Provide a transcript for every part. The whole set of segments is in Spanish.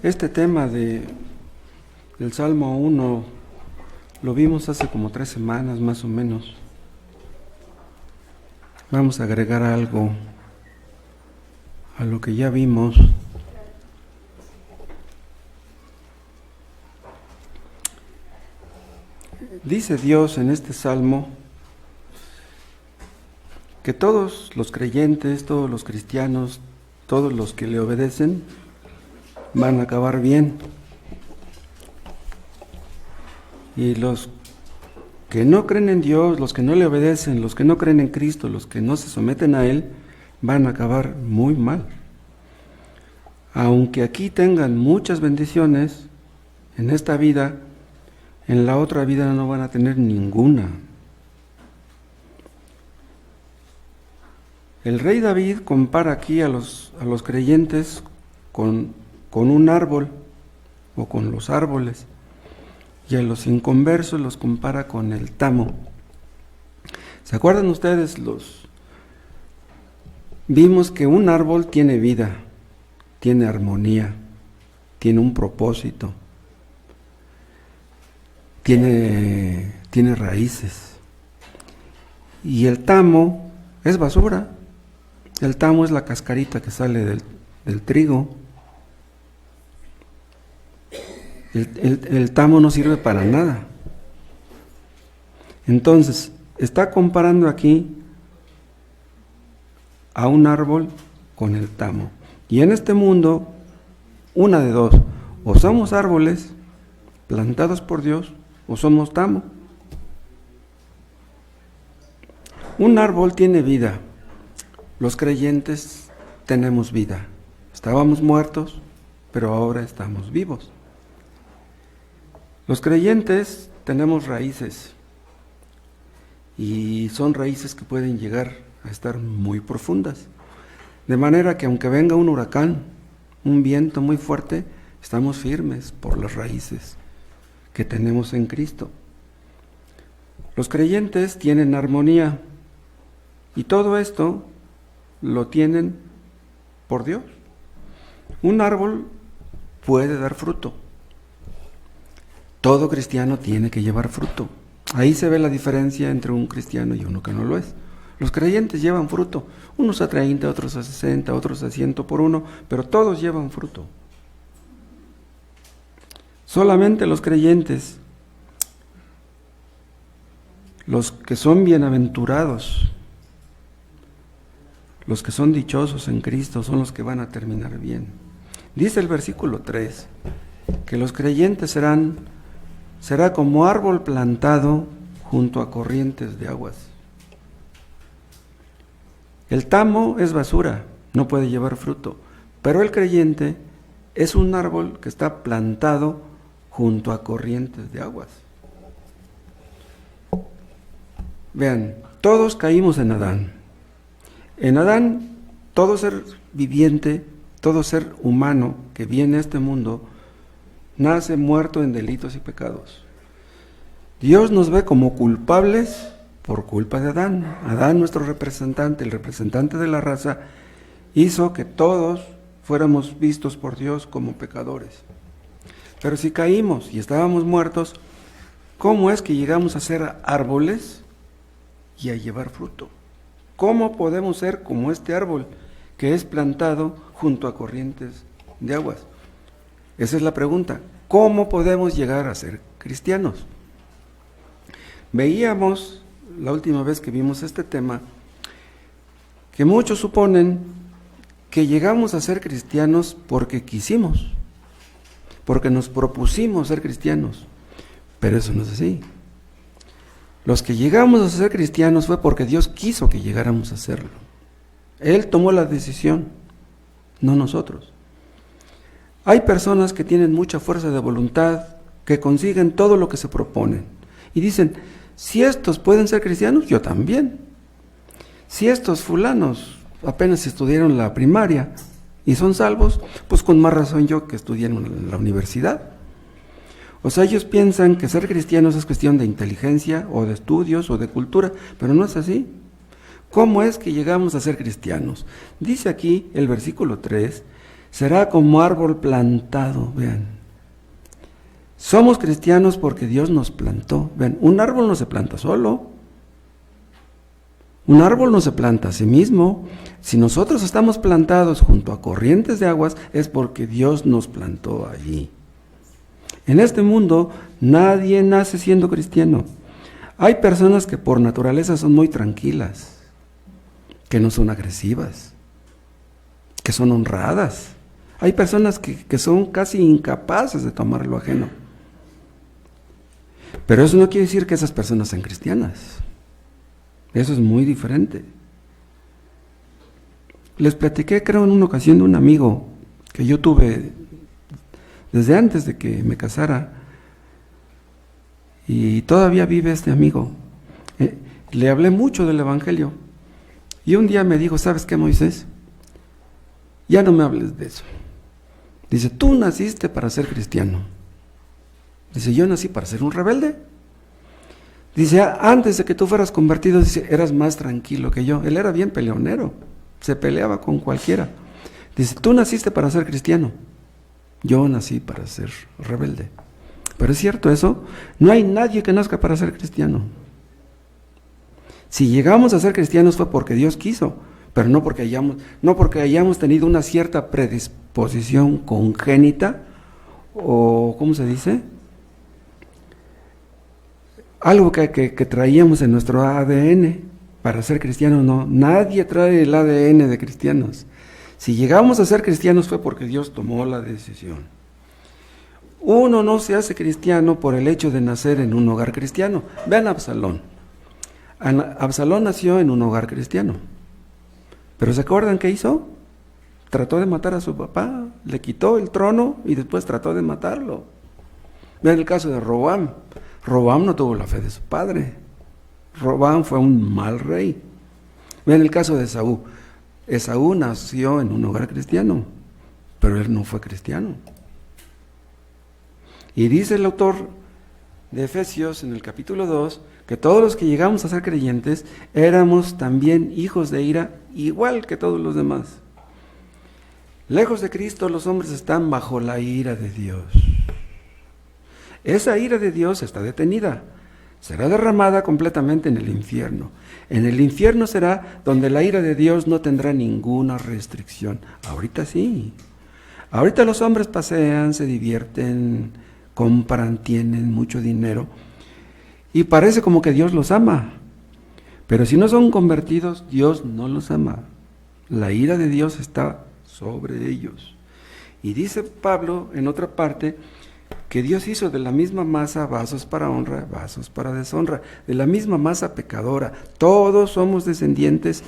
Este tema del Salmo 1 lo vimos hace como 3 semanas más o menos. Vamos a agregar algo a lo que ya vimos. Dice Dios en este Salmo que todos los creyentes, todos los cristianos, todos los que le obedecen, van a acabar bien. Y los que no creen en Dios, los que no le obedecen, los que no creen en Cristo, los que no se someten a Él, van a acabar muy mal. Aunque aquí tengan muchas bendiciones en esta vida, en la otra vida no van a tener ninguna. El rey David compara aquí a los creyentes con un árbol o con los árboles, y a los inconversos los compara con el tamo. ¿Se acuerdan ustedes? Vimos que un árbol tiene vida, tiene armonía, tiene un propósito, tiene raíces. Y el tamo es basura. El tamo es la cascarita que sale del trigo. El tamo no sirve para nada. Entonces, está comparando aquí a un árbol con el tamo. Y en este mundo, una de dos: o somos árboles plantados por Dios, o somos tamo. Un árbol tiene vida. Los creyentes tenemos vida. Estábamos muertos, pero ahora estamos vivos. Los creyentes tenemos raíces, y son raíces que pueden llegar a estar muy profundas, de manera que aunque venga un huracán, un viento muy fuerte, estamos firmes por las raíces que tenemos en Cristo. Los creyentes tienen armonía, y todo esto lo tienen por Dios. Un árbol puede dar fruto. Todo cristiano tiene que llevar fruto. Ahí se ve la diferencia entre un cristiano y uno que no lo es. Los creyentes llevan fruto, unos a 30, otros a 60, otros a 100 por uno, pero todos llevan fruto. Solamente los creyentes, los que son bienaventurados, los que son dichosos en Cristo, son los que van a terminar bien. Dice el versículo 3, que los creyentes será como árbol plantado junto a corrientes de aguas. El tamo es basura, no puede llevar fruto, pero el creyente es un árbol que está plantado junto a corrientes de aguas. Vean, todos caímos en Adán. En Adán, todo ser viviente, todo ser humano que viene a este mundo, nace muerto en delitos y pecados. Dios nos ve como culpables por culpa de Adán. Adán, nuestro representante, el representante de la raza, hizo que todos fuéramos vistos por Dios como pecadores. Pero si caímos y estábamos muertos, ¿cómo es que llegamos a ser árboles y a llevar fruto? ¿Cómo podemos ser como este árbol que es plantado junto a corrientes de aguas? Esa es la pregunta. ¿Cómo podemos llegar a ser cristianos? Veíamos, la última vez que vimos este tema, que muchos suponen que llegamos a ser cristianos porque quisimos, porque nos propusimos ser cristianos, pero eso no es así. Los que llegamos a ser cristianos fue porque Dios quiso que llegáramos a hacerlo. Él tomó la decisión, no nosotros. Hay personas que tienen mucha fuerza de voluntad, que consiguen todo lo que se proponen. Y dicen, si estos pueden ser cristianos, yo también. Si estos fulanos apenas estudiaron la primaria y son salvos, pues con más razón yo que estudié en la universidad. O sea, ellos piensan que ser cristianos es cuestión de inteligencia, o de estudios, o de cultura, pero no es así. ¿Cómo es que llegamos a ser cristianos? Dice aquí el versículo 3, será como árbol plantado, vean. Somos cristianos porque Dios nos plantó. Vean, un árbol no se planta solo. Un árbol no se planta a sí mismo. Si nosotros estamos plantados junto a corrientes de aguas, es porque Dios nos plantó allí. En este mundo, nadie nace siendo cristiano. Hay personas que por naturaleza son muy tranquilas, que no son agresivas, que son honradas. Hay personas que son casi incapaces de tomar lo ajeno. Pero eso no quiere decir que esas personas sean cristianas. Eso es muy diferente. Les platiqué, creo, en una ocasión de un amigo que yo tuve desde antes de que me casara. Y todavía vive este amigo. Le hablé mucho del Evangelio. Y un día me dijo, ¿sabes qué, Moisés? Ya no me hables de eso. Dice, tú naciste para ser cristiano. Dice, yo nací para ser un rebelde. Dice, antes de que tú fueras convertido, dice, eras más tranquilo que yo. Él era bien peleonero, se peleaba con cualquiera. Dice, tú naciste para ser cristiano. Yo nací para ser rebelde. Pero es cierto eso, no hay nadie que nazca para ser cristiano. Si llegamos a ser cristianos fue porque Dios quiso, pero no porque hayamos tenido una cierta predisposición congénita, o ¿cómo se dice? Algo que traíamos en nuestro ADN para ser cristianos. No, nadie trae el ADN de cristianos. Si llegamos a ser cristianos fue porque Dios tomó la decisión. Uno no se hace cristiano por el hecho de nacer en un hogar cristiano. Vean a Absalón. Absalón nació en un hogar cristiano. Pero ¿se acuerdan qué hizo? Trató de matar a su papá, le quitó el trono y después trató de matarlo. Vean el caso de Roboam. Roboam no tuvo la fe de su padre. Roboam fue un mal rey. Vean el caso de Esaú. Esaú nació en un hogar cristiano, pero él no fue cristiano. Y dice el autor de Efesios en el capítulo 2, que todos los que llegamos a ser creyentes éramos también hijos de ira, igual que todos los demás. Lejos de Cristo, los hombres están bajo la ira de Dios. Esa ira de Dios está detenida, será derramada completamente en el infierno. En el infierno será donde la ira de Dios no tendrá ninguna restricción. Ahorita sí. Ahorita los hombres pasean, se divierten, compran, tienen mucho dinero y parece como que Dios los ama. Pero si no son convertidos, Dios no los ama. La ira de Dios está sobre ellos. Y dice Pablo en otra parte que Dios hizo de la misma masa vasos para honra, vasos para deshonra, de la misma masa pecadora. Todos somos descendientes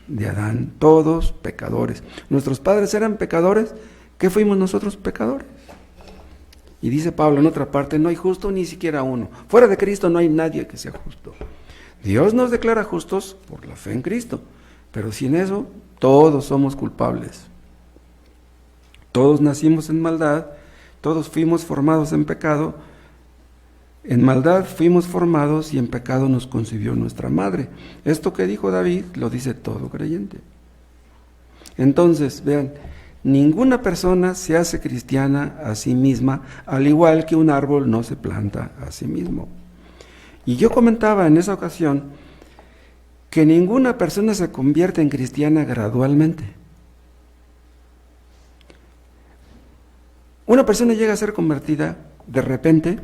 de Adán, todos pecadores. Nuestros padres eran pecadores, ¿qué fuimos nosotros pecadores? Y dice Pablo en otra parte, no hay justo ni siquiera uno. Fuera de Cristo no hay nadie que sea justo. Dios nos declara justos por la fe en Cristo, pero sin eso todos somos culpables. Todos nacimos en maldad, todos fuimos formados en pecado, en maldad fuimos formados y en pecado nos concibió nuestra madre. Esto que dijo David lo dice todo creyente. Entonces, vean, ninguna persona se hace cristiana a sí misma, al igual que un árbol no se planta a sí mismo. Y yo comentaba en esa ocasión que ninguna persona se convierte en cristiana gradualmente. Una persona llega a ser convertida de repente,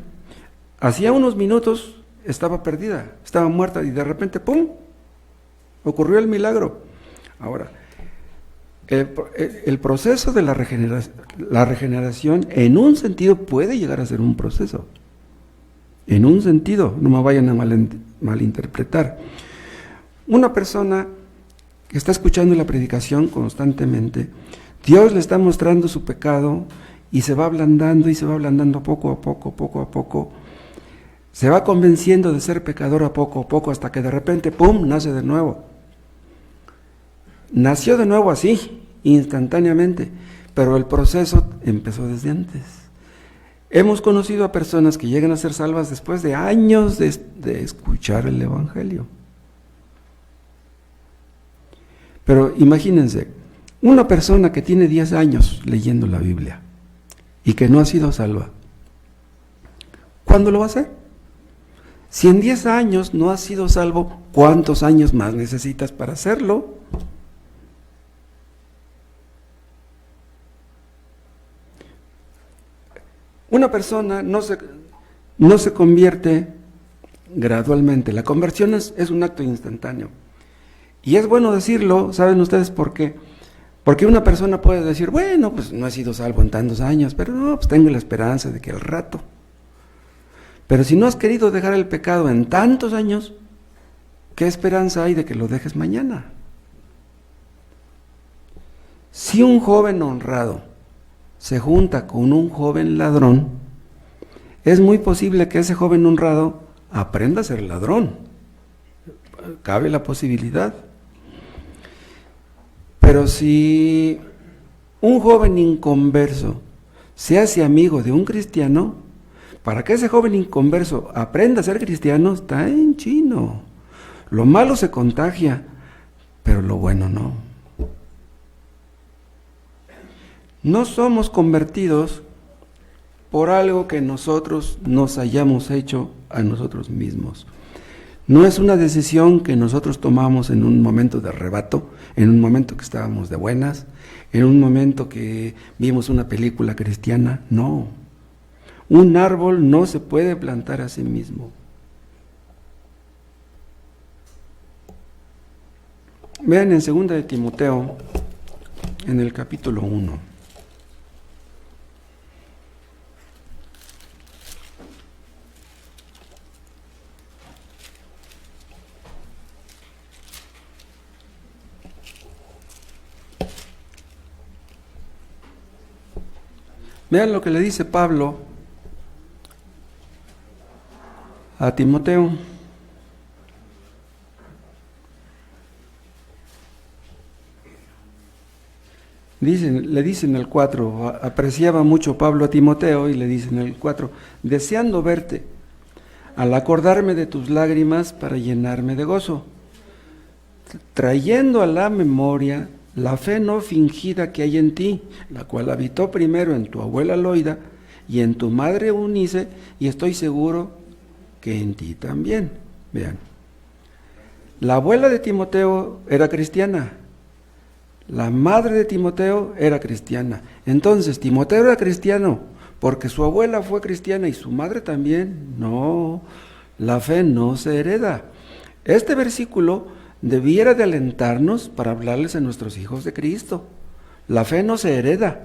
hacía unos minutos estaba perdida, estaba muerta y de repente, ¡pum!, ocurrió el milagro. Ahora, el proceso de la regeneración en un sentido puede llegar a ser un proceso. En un sentido, no me vayan a malinterpretar. Una persona que está escuchando la predicación constantemente, Dios le está mostrando su pecado y se va ablandando poco a poco. Se va convenciendo de ser pecador a poco hasta que de repente, ¡pum!, nace de nuevo. Nació de nuevo así, instantáneamente, pero el proceso empezó desde antes. Hemos conocido a personas que llegan a ser salvas después de años de escuchar el Evangelio. Pero imagínense, Una persona que tiene 10 años leyendo la Biblia y que no ha sido salva, ¿cuándo lo va a hacer? Si en 10 años no has sido salvo, ¿cuántos años más necesitas para hacerlo? Una persona no se convierte gradualmente. La conversión es un acto instantáneo. Y es bueno decirlo, ¿saben ustedes por qué? Porque una persona puede decir, bueno, pues no he sido salvo en tantos años, pero no, pues tengo la esperanza de que al rato. Pero si no has querido dejar el pecado en tantos años, ¿qué esperanza hay de que lo dejes mañana? Si un joven honrado se junta con un joven ladrón, es muy posible que ese joven honrado aprenda a ser ladrón. Cabe la posibilidad. Pero si un joven inconverso se hace amigo de un cristiano, para que ese joven inconverso aprenda a ser cristiano, está en chino. Lo malo se contagia, pero lo bueno no. No somos convertidos por algo que nosotros nos hayamos hecho a nosotros mismos. No es una decisión que nosotros tomamos en un momento de arrebato, en un momento que estábamos de buenas, en un momento que vimos una película cristiana. No. Un árbol no se puede plantar a sí mismo. Vean en 2 de Timoteo, en el capítulo 1. Vean lo que le dice Pablo a Timoteo. Le dice en el 4, apreciaba mucho Pablo a Timoteo y le dice en el 4, deseando verte, al acordarme de tus lágrimas para llenarme de gozo, trayendo a la memoria la fe no fingida que hay en ti, la cual habitó primero en tu abuela Loida y en tu madre Eunice, y estoy seguro que en ti también. Vean, la abuela de Timoteo era cristiana, la madre de Timoteo era cristiana. Entonces, Timoteo era cristiano porque su abuela fue cristiana y su madre también. No, la fe no se hereda. Este versículo debiera de alentarnos para hablarles a nuestros hijos de Cristo. La fe no se hereda,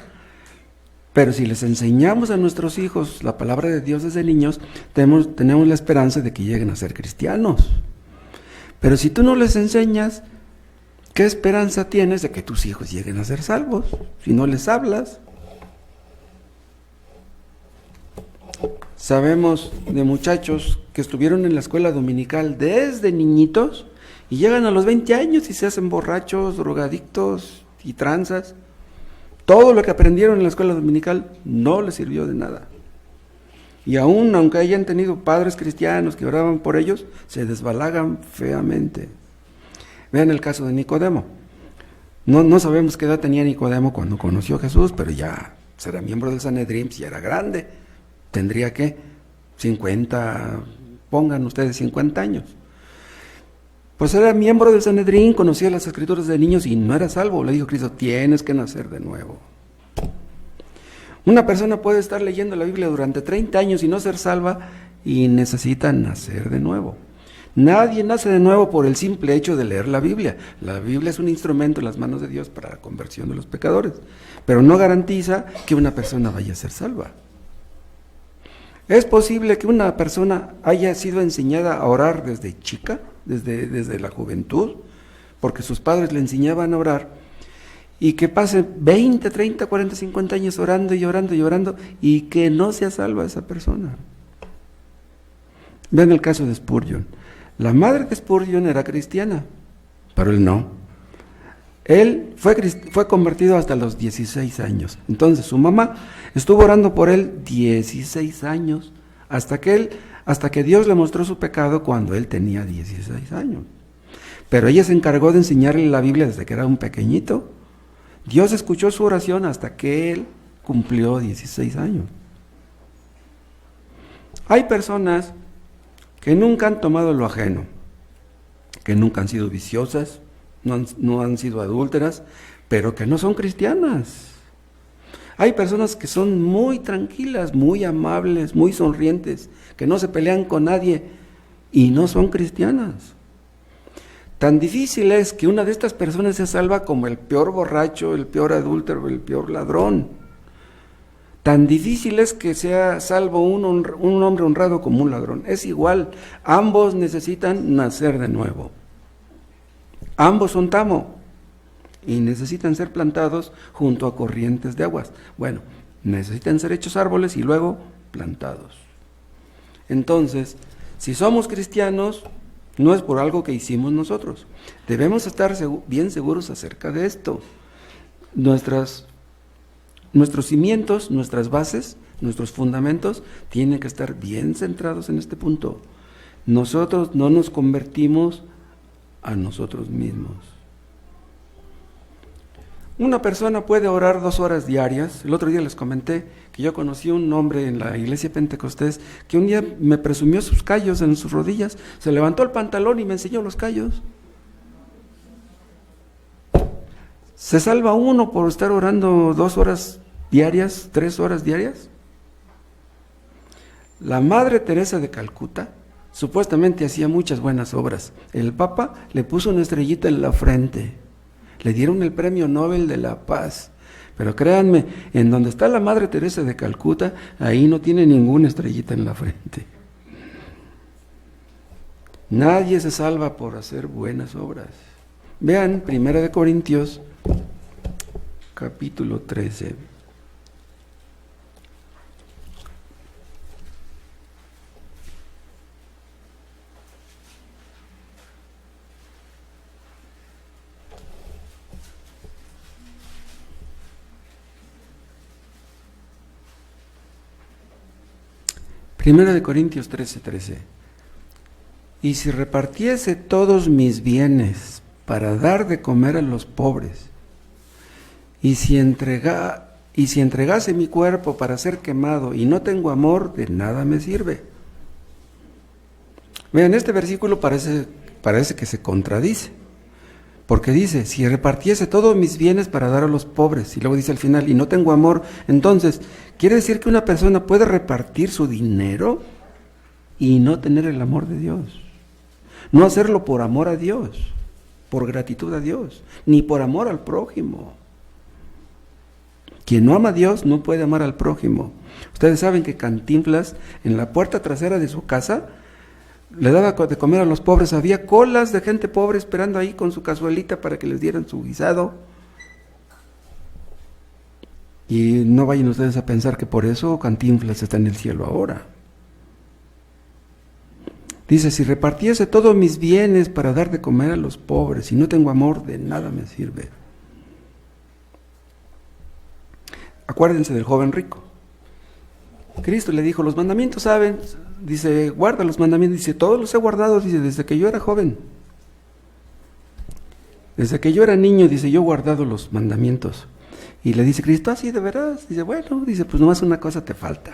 pero si les enseñamos a nuestros hijos la palabra de Dios desde niños, tenemos la esperanza de que lleguen a ser cristianos. Pero si tú no les enseñas, ¿qué esperanza tienes de que tus hijos lleguen a ser salvos? Si no les hablas. Sabemos de muchachos que estuvieron en la escuela dominical desde niñitos y llegan a los 20 años y se hacen borrachos, drogadictos y tranzas. Todo lo que aprendieron en la escuela dominical no les sirvió de nada. Y aún, aunque hayan tenido padres cristianos que oraban por ellos, se desbalagan feamente. Vean el caso de Nicodemo. No sabemos qué edad tenía Nicodemo cuando conoció a Jesús, pero ya será miembro del Sanedrín, ya era grande. Tendría que 50, pongan ustedes 50 años. Pues era miembro del Sanedrín, conocía las escrituras de niños y no era salvo. Le dijo Cristo, tienes que nacer de nuevo. Una persona puede estar leyendo la Biblia durante 30 años y no ser salva y necesita nacer de nuevo. Nadie nace de nuevo por el simple hecho de leer la Biblia. La Biblia es un instrumento en las manos de Dios para la conversión de los pecadores, pero no garantiza que una persona vaya a ser salva. Es posible que una persona haya sido enseñada a orar desde chica, desde la juventud, porque sus padres le enseñaban a orar, y que pase 20, 30, 40, 50 años orando y orando y orando, y que no sea salva esa persona. Vean el caso de Spurgeon. La madre de Spurgeon era cristiana, pero él no. Él fue convertido hasta los 16 años. Entonces su mamá estuvo orando por él 16 años, hasta que Dios le mostró su pecado cuando él tenía 16 años. Pero ella se encargó de enseñarle la Biblia desde que era un pequeñito. Dios escuchó su oración hasta que él cumplió 16 años. Hay personas que nunca han tomado lo ajeno, que nunca han sido viciosas, no han sido adúlteras, pero que no son cristianas. Hay personas que son muy tranquilas, muy amables, muy sonrientes, que no se pelean con nadie y no son cristianas. Tan difícil es que una de estas personas se salva como el peor borracho, el peor adúltero, el peor ladrón. Tan difícil es que sea salvo un hombre honrado como un ladrón. Es igual, ambos necesitan nacer de nuevo. Ambos son tamo y necesitan ser plantados junto a corrientes de aguas. Bueno, necesitan ser hechos árboles y luego plantados. Entonces, si somos cristianos, no es por algo que hicimos nosotros. Debemos estar bien seguros acerca de esto. Nuestros cimientos, nuestras bases, nuestros fundamentos tienen que estar bien centrados en este punto. Nosotros no nos convertimos a nosotros mismos. Una persona puede orar 2 horas diarias. El otro día les comenté que yo conocí a un hombre en la iglesia pentecostés que un día me presumió sus callos en sus rodillas, se levantó el pantalón y me enseñó los callos. ¿Se salva uno por estar orando 2 horas diarias, 3 horas diarias? La Madre Teresa de Calcuta supuestamente hacía muchas buenas obras. El Papa le puso una estrellita en la frente. Le dieron el premio Nobel de la Paz. Pero créanme, en donde está la Madre Teresa de Calcuta, ahí no tiene ninguna estrellita en la frente. Nadie se salva por hacer buenas obras. Vean 1 Corintios, capítulo 13. Primera de Corintios 13:13. Y si repartiese todos mis bienes para dar de comer a los pobres, y si entregase mi cuerpo para ser quemado y no tengo amor, de nada me sirve. Vean, este versículo parece que se contradice, porque dice, si repartiese todos mis bienes para dar a los pobres, y luego dice al final, y no tengo amor, entonces, ¿quiere decir que una persona puede repartir su dinero y no tener el amor de Dios? No hacerlo por amor a Dios, por gratitud a Dios, ni por amor al prójimo. Quien no ama a Dios no puede amar al prójimo. Ustedes saben que Cantinflas, en la puerta trasera de su casa, le daba de comer a los pobres. Había colas de gente pobre esperando ahí con su cazuelita para que les dieran su guisado. Y no vayan ustedes a pensar que por eso Cantinflas está en el cielo ahora. Dice, si repartiese todos mis bienes para dar de comer a los pobres, y no tengo amor, de nada me sirve. Acuérdense del joven rico. Cristo le dijo, los mandamientos saben, dice, guarda los mandamientos, dice, todos los he guardado, dice, desde que yo era joven. Desde que yo era niño, dice, yo he guardado los mandamientos. Y le dice Cristo, ¿así de veras? Dice, bueno, dice, pues nomás una cosa te falta.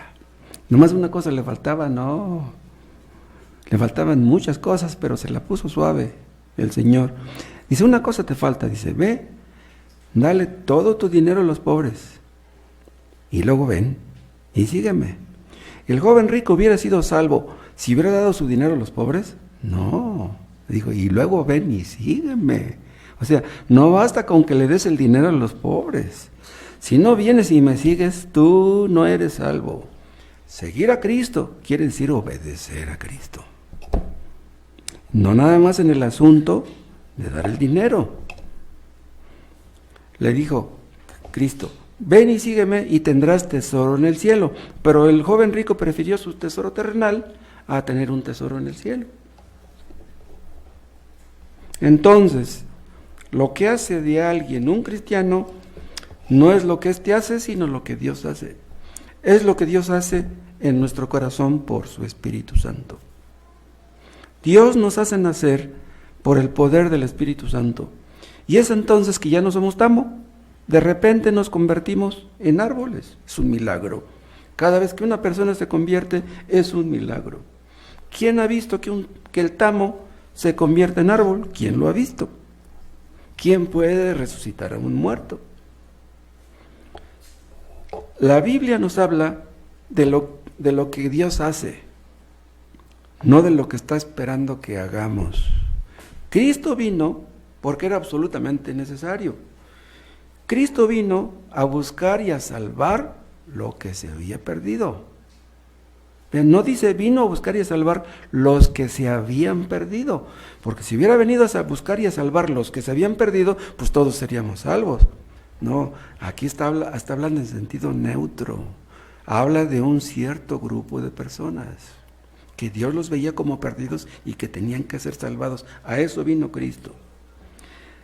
Nomás una cosa le faltaba, no. Le faltaban muchas cosas, pero se la puso suave el Señor. Dice, una cosa te falta, dice, ve, dale todo tu dinero a los pobres. Y luego ven y sígueme. ¿El joven rico hubiera sido salvo si hubiera dado su dinero a los pobres? No. Dijo, y luego ven y sígueme. O sea, no basta con que le des el dinero a los pobres. Si no vienes y me sigues, tú no eres salvo. Seguir a Cristo quiere decir obedecer a Cristo. No nada más en el asunto de dar el dinero. Le dijo Cristo, ven y sígueme y tendrás tesoro en el cielo. Pero el joven rico prefirió su tesoro terrenal a tener un tesoro en el cielo. Entonces, lo que hace de alguien un cristiano no es lo que éste hace, sino lo que Dios hace. Es lo que Dios hace en nuestro corazón por su Espíritu Santo. Dios nos hace nacer por el poder del Espíritu Santo. Y es entonces que ya no somos tamo, De repente nos convertimos en árboles. Es un milagro. Cada vez que una persona se convierte, es un milagro. ¿Quién ha visto que el tamo se convierte en árbol? ¿Quién lo ha visto? ¿Quién puede resucitar a un muerto? La Biblia nos habla de lo que Dios hace, no de lo que está esperando que hagamos. Cristo vino porque era absolutamente necesario. Cristo vino a buscar y a salvar lo que se había perdido. Pero no dice vino a buscar y a salvar los que se habían perdido, porque si hubiera venido a buscar y a salvar los que se habían perdido, pues todos seríamos salvos. No, aquí está hablando en sentido neutro. Habla de un cierto grupo de personas que Dios los veía como perdidos y que tenían que ser salvados. A eso vino Cristo.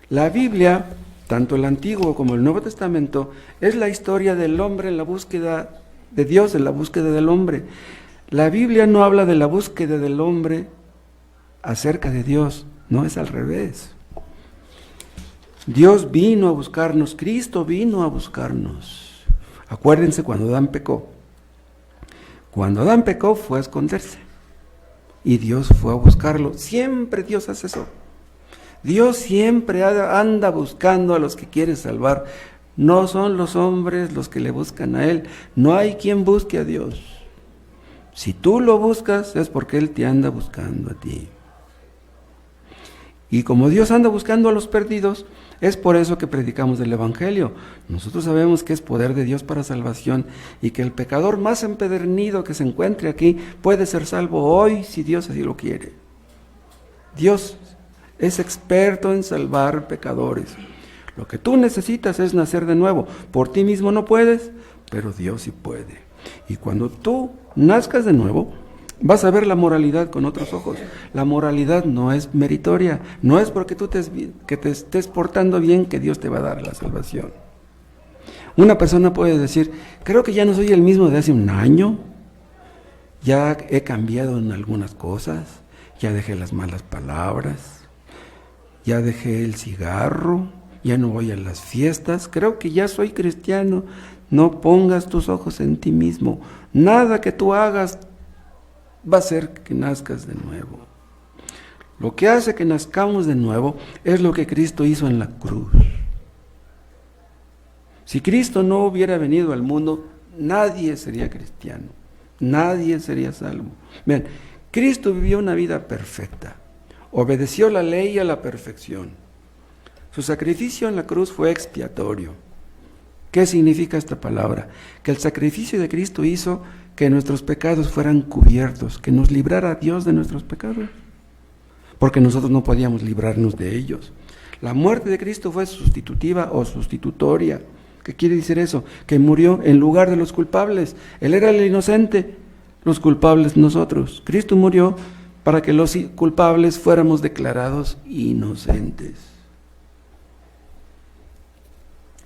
La Biblia, tanto el Antiguo como el Nuevo Testamento, es la historia del hombre en la búsqueda de Dios, en la búsqueda del hombre. La Biblia no habla de la búsqueda del hombre acerca de Dios, no, es al revés. Dios vino a buscarnos, Cristo vino a buscarnos. Acuérdense cuando Adán pecó. Cuando Adán pecó fue a esconderse y Dios fue a buscarlo. Siempre Dios hace eso. Dios siempre anda buscando a los que quiere salvar. No son los hombres los que le buscan a Él. No hay quien busque a Dios. Si tú lo buscas es porque Él te anda buscando a ti. Y como Dios anda buscando a los perdidos, es por eso que predicamos el Evangelio. Nosotros sabemos que es poder de Dios para salvación y que el pecador más empedernido que se encuentre aquí puede ser salvo hoy si Dios así lo quiere. Dios es experto en salvar pecadores. Lo que tú necesitas es nacer de nuevo. Por ti mismo no puedes, pero Dios sí puede. Y cuando tú nazcas de nuevo, vas a ver la moralidad con otros ojos. La moralidad no es meritoria, no es porque tú te estés portando bien que Dios te va a dar la salvación. Una persona puede decir, creo que ya no soy el mismo de hace un año, ya he cambiado en algunas cosas, ya dejé las malas palabras, ya dejé el cigarro, ya no voy a las fiestas, creo que ya soy cristiano. No pongas tus ojos en ti mismo, nada que tú hagas va a hacer que nazcas de nuevo. Lo que hace que nazcamos de nuevo es lo que Cristo hizo en la cruz. Si Cristo no hubiera venido al mundo, nadie sería cristiano, nadie sería salvo. Vean, Cristo vivió una vida perfecta, obedeció la ley a la perfección. Su sacrificio en la cruz fue expiatorio. ¿Qué significa esta palabra? Que el sacrificio de Cristo hizo que nuestros pecados fueran cubiertos, que nos librara a Dios de nuestros pecados, porque nosotros no podíamos librarnos de ellos. La muerte de Cristo fue sustitutiva o sustitutoria. ¿Qué quiere decir eso? Que murió en lugar de los culpables. Él era el inocente, los culpables nosotros. Cristo murió para que los culpables fuéramos declarados inocentes.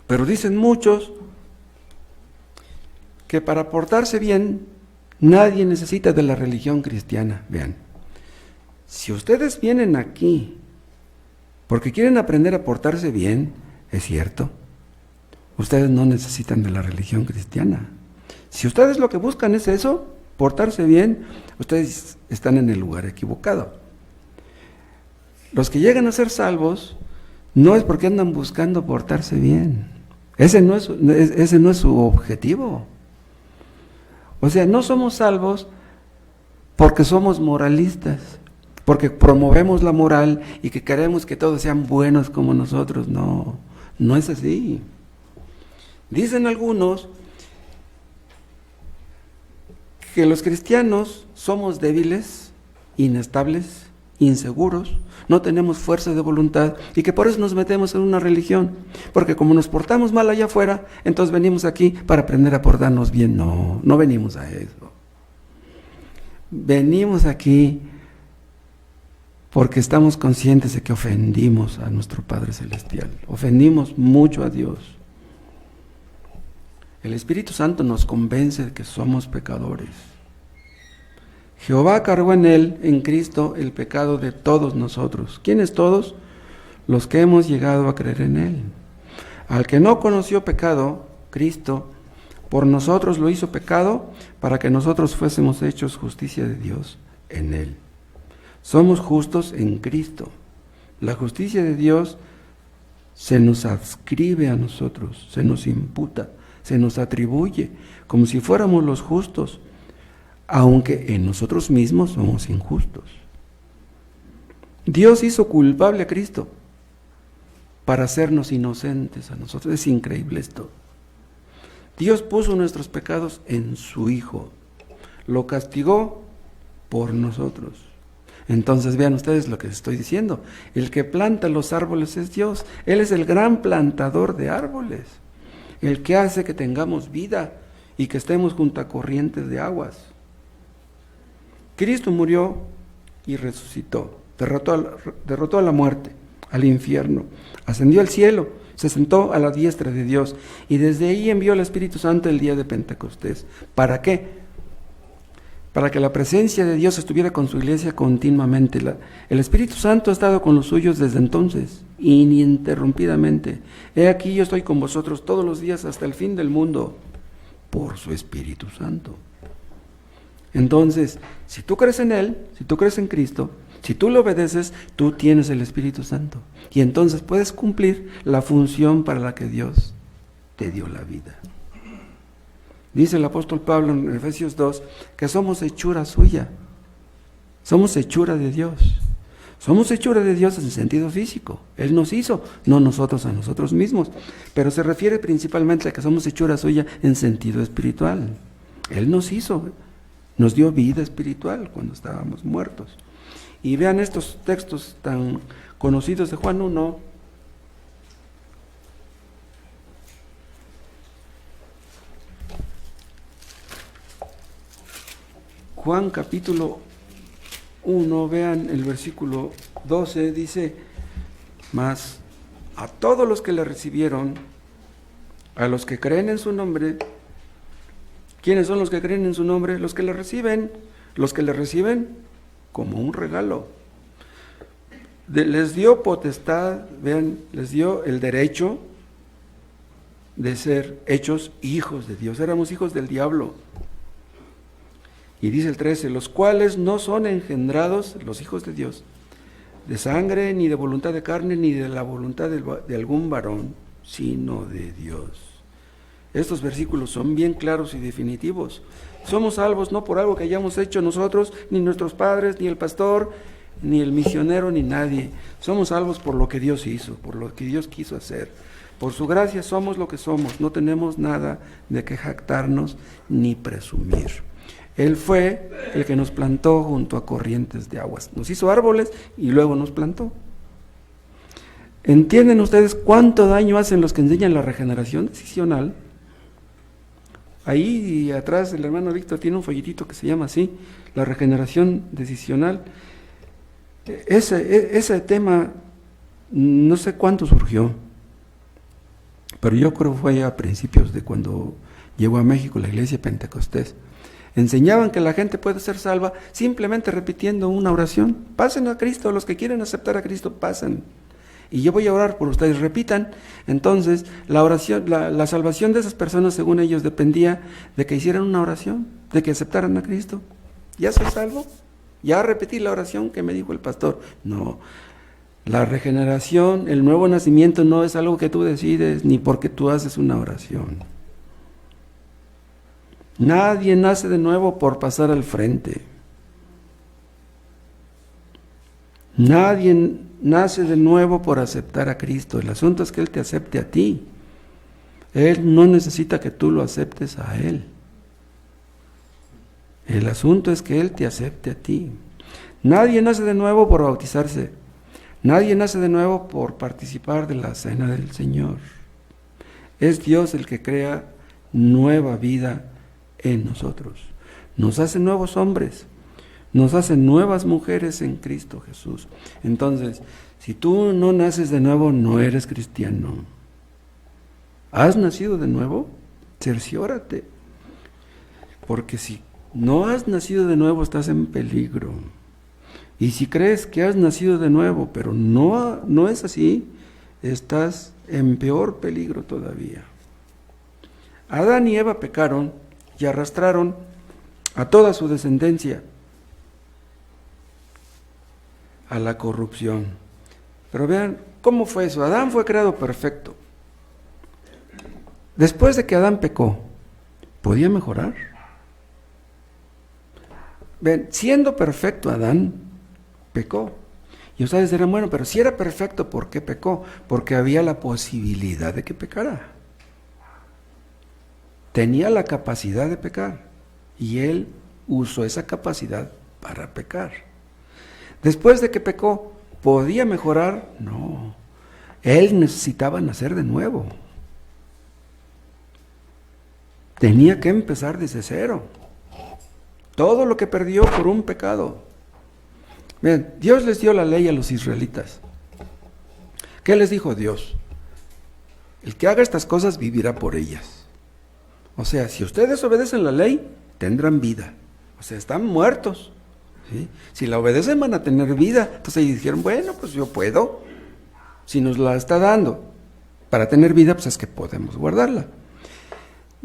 Pero dicen muchos que para portarse bien nadie necesita de la religión cristiana. Vean, si ustedes vienen aquí porque quieren aprender a portarse bien, es cierto, ustedes no necesitan de la religión cristiana. Si ustedes lo que buscan es eso, portarse bien, ustedes están en el lugar equivocado. Los que llegan a ser salvos no es porque andan buscando portarse bien. Ese no es su objetivo. O sea, no somos salvos porque somos moralistas, porque promovemos la moral y que queremos que todos sean buenos como nosotros. No, no es así. Dicen algunos que los cristianos somos débiles, inestables, inseguros, no tenemos fuerza de voluntad y que por eso nos metemos en una religión, porque como nos portamos mal allá afuera, entonces venimos aquí para aprender a portarnos bien. No, no venimos a eso. Venimos aquí porque estamos conscientes de que ofendimos a nuestro Padre Celestial, ofendimos mucho a Dios. El Espíritu Santo nos convence de que somos pecadores. Jehová cargó en Él, en Cristo, el pecado de todos nosotros. ¿Quiénes todos? Los que hemos llegado a creer en Él. Al que no conoció pecado, Cristo, por nosotros lo hizo pecado para que nosotros fuésemos hechos justicia de Dios en Él. Somos justos en Cristo. La justicia de Dios se nos adscribe a nosotros, se nos imputa, se nos atribuye, como si fuéramos los justos, aunque en nosotros mismos somos injustos. Dios hizo culpable a Cristo para hacernos inocentes a nosotros. Es increíble esto. Dios puso nuestros pecados en su Hijo, lo castigó por nosotros. Entonces vean ustedes lo que les estoy diciendo. El que planta los árboles es Dios. Él es el gran plantador de árboles, el que hace que tengamos vida y que estemos junto a corrientes de aguas. Cristo murió y resucitó, derrotó a la muerte, al infierno, ascendió al cielo, se sentó a la diestra de Dios y desde ahí envió al Espíritu Santo el día de Pentecostés. ¿Para qué? Para que la presencia de Dios estuviera con su iglesia continuamente. El Espíritu Santo ha estado con los suyos desde entonces, ininterrumpidamente. He aquí yo estoy con vosotros todos los días hasta el fin del mundo, por su Espíritu Santo. Entonces, si tú crees en Él, si tú crees en Cristo, si tú le obedeces, tú tienes el Espíritu Santo. Y entonces puedes cumplir la función para la que Dios te dio la vida. Dice el apóstol Pablo en Efesios 2 que somos hechura suya, somos hechura de Dios. Somos hechura de Dios en sentido físico. Él nos hizo, no nosotros a nosotros mismos. Pero se refiere principalmente a que somos hechura suya en sentido espiritual. Él nos hizo, nos dio vida espiritual cuando estábamos muertos. Y vean estos textos tan conocidos de Juan 1. Juan capítulo 1, vean el versículo 12, dice: mas a todos los que le recibieron, a los que creen en su nombre. ¿Quiénes son los que creen en su nombre? Los que le reciben como un regalo. Les dio potestad, vean, les dio el derecho de ser hechos hijos de Dios. Éramos hijos del diablo. Y dice el 13, los cuales no son engendrados, los hijos de Dios, de sangre, ni de voluntad de carne, ni de la voluntad de algún varón, sino de Dios. Estos versículos son bien claros y definitivos. Somos salvos no por algo que hayamos hecho nosotros, ni nuestros padres, ni el pastor, ni el misionero, ni nadie. Somos salvos por lo que Dios hizo, por lo que Dios quiso hacer. Por su gracia somos lo que somos. No tenemos nada de que jactarnos ni presumir. Él fue el que nos plantó junto a corrientes de aguas. Nos hizo árboles y luego nos plantó. ¿Entienden ustedes cuánto daño hacen los que enseñan la regeneración decisional? Ahí atrás el hermano Víctor tiene un folletito que se llama así, la regeneración decisional. Ese tema no sé cuánto surgió, pero yo creo que fue a principios de cuando llegó a México la iglesia Pentecostés. Enseñaban que la gente puede ser salva simplemente repitiendo una oración. Pasen a Cristo, los que quieren aceptar a Cristo, pasen. Y yo voy a orar por ustedes, repitan. Entonces, la oración, la salvación de esas personas, según ellos, dependía de que hicieran una oración, de que aceptaran a Cristo. ¿Ya soy salvo? ¿Ya repetí la oración que me dijo el pastor? No. La regeneración, el nuevo nacimiento no es algo que tú decides, ni porque tú haces una oración. Nadie nace de nuevo por pasar al frente. Nadie nace de nuevo por aceptar a Cristo. El asunto es que Él te acepte a ti. Él no necesita que tú lo aceptes a Él. El asunto es que Él te acepte a ti. Nadie nace de nuevo por bautizarse. Nadie nace de nuevo por participar de la cena del Señor. Es Dios el que crea nueva vida en nosotros. Nos hace nuevos hombres. Nos hace nuevas mujeres en Cristo Jesús. Entonces, si tú no naces de nuevo, no eres cristiano. ¿Has nacido de nuevo? Cerciórate. Porque si no has nacido de nuevo, estás en peligro. Y si crees que has nacido de nuevo, pero no es así, estás en peor peligro todavía. Adán y Eva pecaron y arrastraron a toda su descendencia a la corrupción. Pero vean cómo fue eso. Adán fue creado perfecto. Después de que Adán pecó, ¿podía mejorar? Ven, siendo perfecto Adán, pecó. Y ustedes dirán, bueno, pero si era perfecto, ¿por qué pecó? Porque había la posibilidad de que pecara. Tenía la capacidad de pecar. Y él usó esa capacidad para pecar. Después de que pecó, ¿podía mejorar? No. Él necesitaba nacer de nuevo. Tenía que empezar desde cero. Todo lo que perdió por un pecado. Bien, Dios les dio la ley a los israelitas. ¿Qué les dijo Dios? El que haga estas cosas vivirá por ellas. O sea, si ustedes obedecen la ley, tendrán vida. O sea, están muertos. ¿Sí? Si la obedecen van a tener vida. Entonces ellos dijeron, bueno, pues yo puedo. Si nos la está dando para tener vida, pues es que podemos guardarla.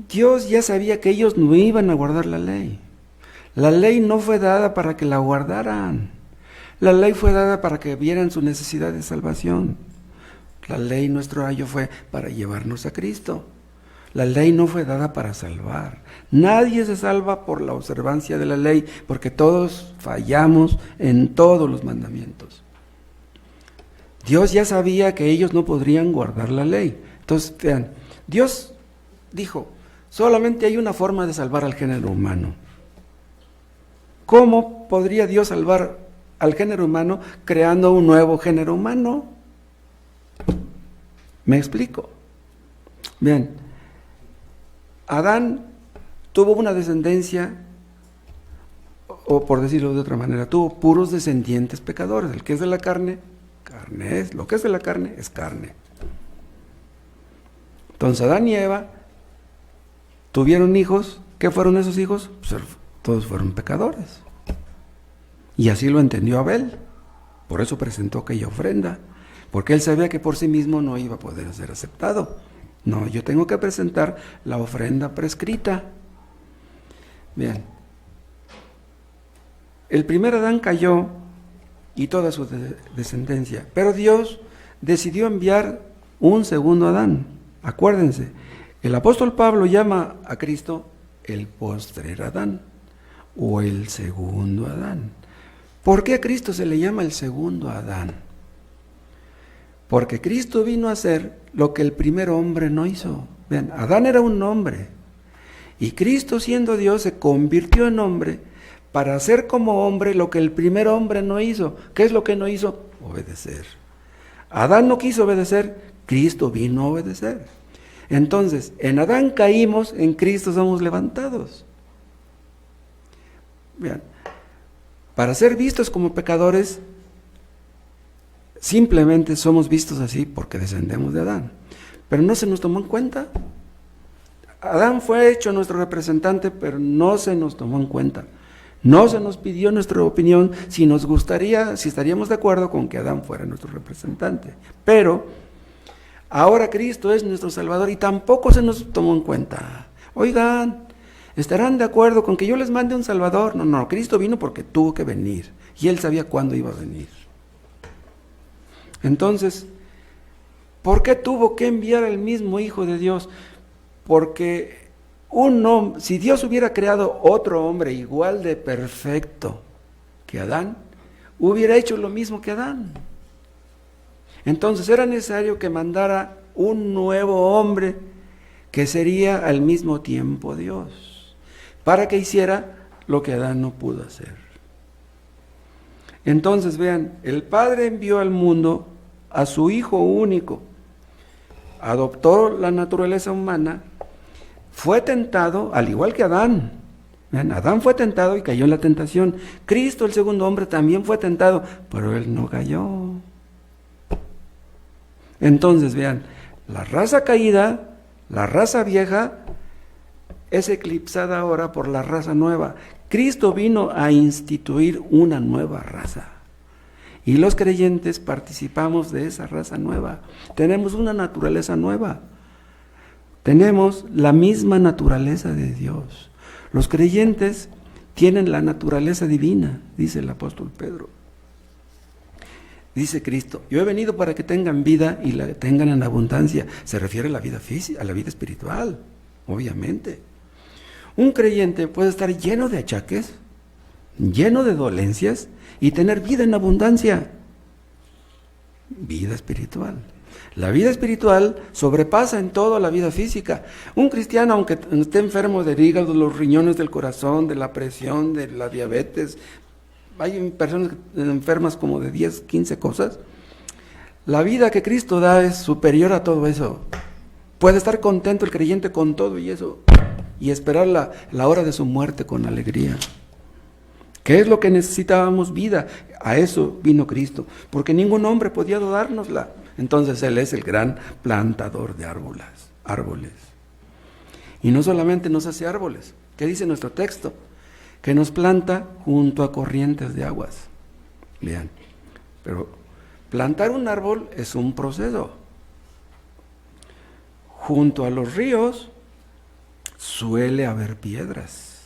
Dios ya sabía que ellos no iban a guardar la ley. La ley no fue dada para que la guardaran. La ley fue dada para que vieran su necesidad de salvación. La ley, nuestro ayo, fue para llevarnos a Cristo. La ley no fue dada para salvar. Nadie se salva por la observancia de la ley, porque todos fallamos en todos los mandamientos. Dios ya sabía que ellos no podrían guardar la ley. Entonces, vean, Dios dijo, solamente hay una forma de salvar al género humano. ¿Cómo podría Dios salvar al género humano creando un nuevo género humano? ¿Me explico? Bien, Adán tuvo una descendencia, o por decirlo de otra manera, tuvo puros descendientes pecadores. El que es de la carne, carne es. Lo que es de la carne, es carne. Entonces Adán y Eva tuvieron hijos. ¿Qué fueron esos hijos? Pues todos fueron pecadores. Y así lo entendió Abel. Por eso presentó aquella ofrenda. Porque él sabía que por sí mismo no iba a poder ser aceptado. No, yo tengo que presentar la ofrenda prescrita. Bien. El primer Adán cayó y toda su descendencia. Pero Dios decidió enviar un segundo Adán. Acuérdense, el apóstol Pablo llama a Cristo el postrer Adán o el segundo Adán. ¿Por qué a Cristo se le llama el segundo Adán? Porque Cristo vino a hacer lo que el primer hombre no hizo. Vean, Adán era un hombre y Cristo, siendo Dios, se convirtió en hombre para hacer como hombre lo que el primer hombre no hizo. ¿Qué es lo que no hizo? Obedecer. Adán no quiso obedecer, Cristo vino a obedecer. Entonces, en Adán caímos, en Cristo somos levantados. Vean, para ser vistos como pecadores, simplemente somos vistos así porque descendemos de Adán. Pero no se nos tomó en cuenta. Adán fue hecho nuestro representante, pero no se nos tomó en cuenta. No se nos pidió nuestra opinión si nos gustaría, si estaríamos de acuerdo con que Adán fuera nuestro representante. Pero ahora Cristo es nuestro Salvador y tampoco se nos tomó en cuenta. Oigan, ¿estarán de acuerdo con que yo les mande un Salvador? No, Cristo vino porque tuvo que venir y Él sabía cuándo iba a venir. Entonces, ¿por qué tuvo que enviar al mismo Hijo de Dios? Porque si Dios hubiera creado otro hombre igual de perfecto que Adán, hubiera hecho lo mismo que Adán. Entonces era necesario que mandara un nuevo hombre que sería al mismo tiempo Dios, para que hiciera lo que Adán no pudo hacer. Entonces vean, el Padre envió al mundo a su Hijo único, adoptó la naturaleza humana, fue tentado al igual que Adán. Vean, Adán fue tentado y cayó en la tentación. Cristo, el segundo hombre, también fue tentado, pero él no cayó. Entonces vean, la raza caída, la raza vieja, es eclipsada ahora por la raza nueva. Cristo vino a instituir una nueva raza. Y los creyentes participamos de esa raza nueva. Tenemos una naturaleza nueva. Tenemos la misma naturaleza de Dios. Los creyentes tienen la naturaleza divina, dice el apóstol Pedro. Dice Cristo, yo he venido para que tengan vida y la tengan en abundancia. Se refiere a la vida física, a la vida espiritual, obviamente. Un creyente puede estar lleno de achaques, lleno de dolencias y tener vida en abundancia. Vida espiritual. La vida espiritual sobrepasa en todo a la vida física. Un cristiano, aunque esté enfermo del hígado, de los riñones, del corazón, de la presión, de la diabetes, hay personas enfermas como de 10, 15 cosas, la vida que Cristo da es superior a todo eso. Puede estar contento el creyente con todo y eso, y esperar la hora de su muerte con alegría. ¿Qué es lo que necesitábamos? Vida. A eso vino Cristo, porque ningún hombre podía dárnosla. Entonces Él es el gran plantador de árboles. Y no solamente nos hace árboles, ¿qué dice nuestro texto? Que nos planta junto a corrientes de aguas. Vean, pero plantar un árbol es un proceso. Junto a los ríos suele haber piedras.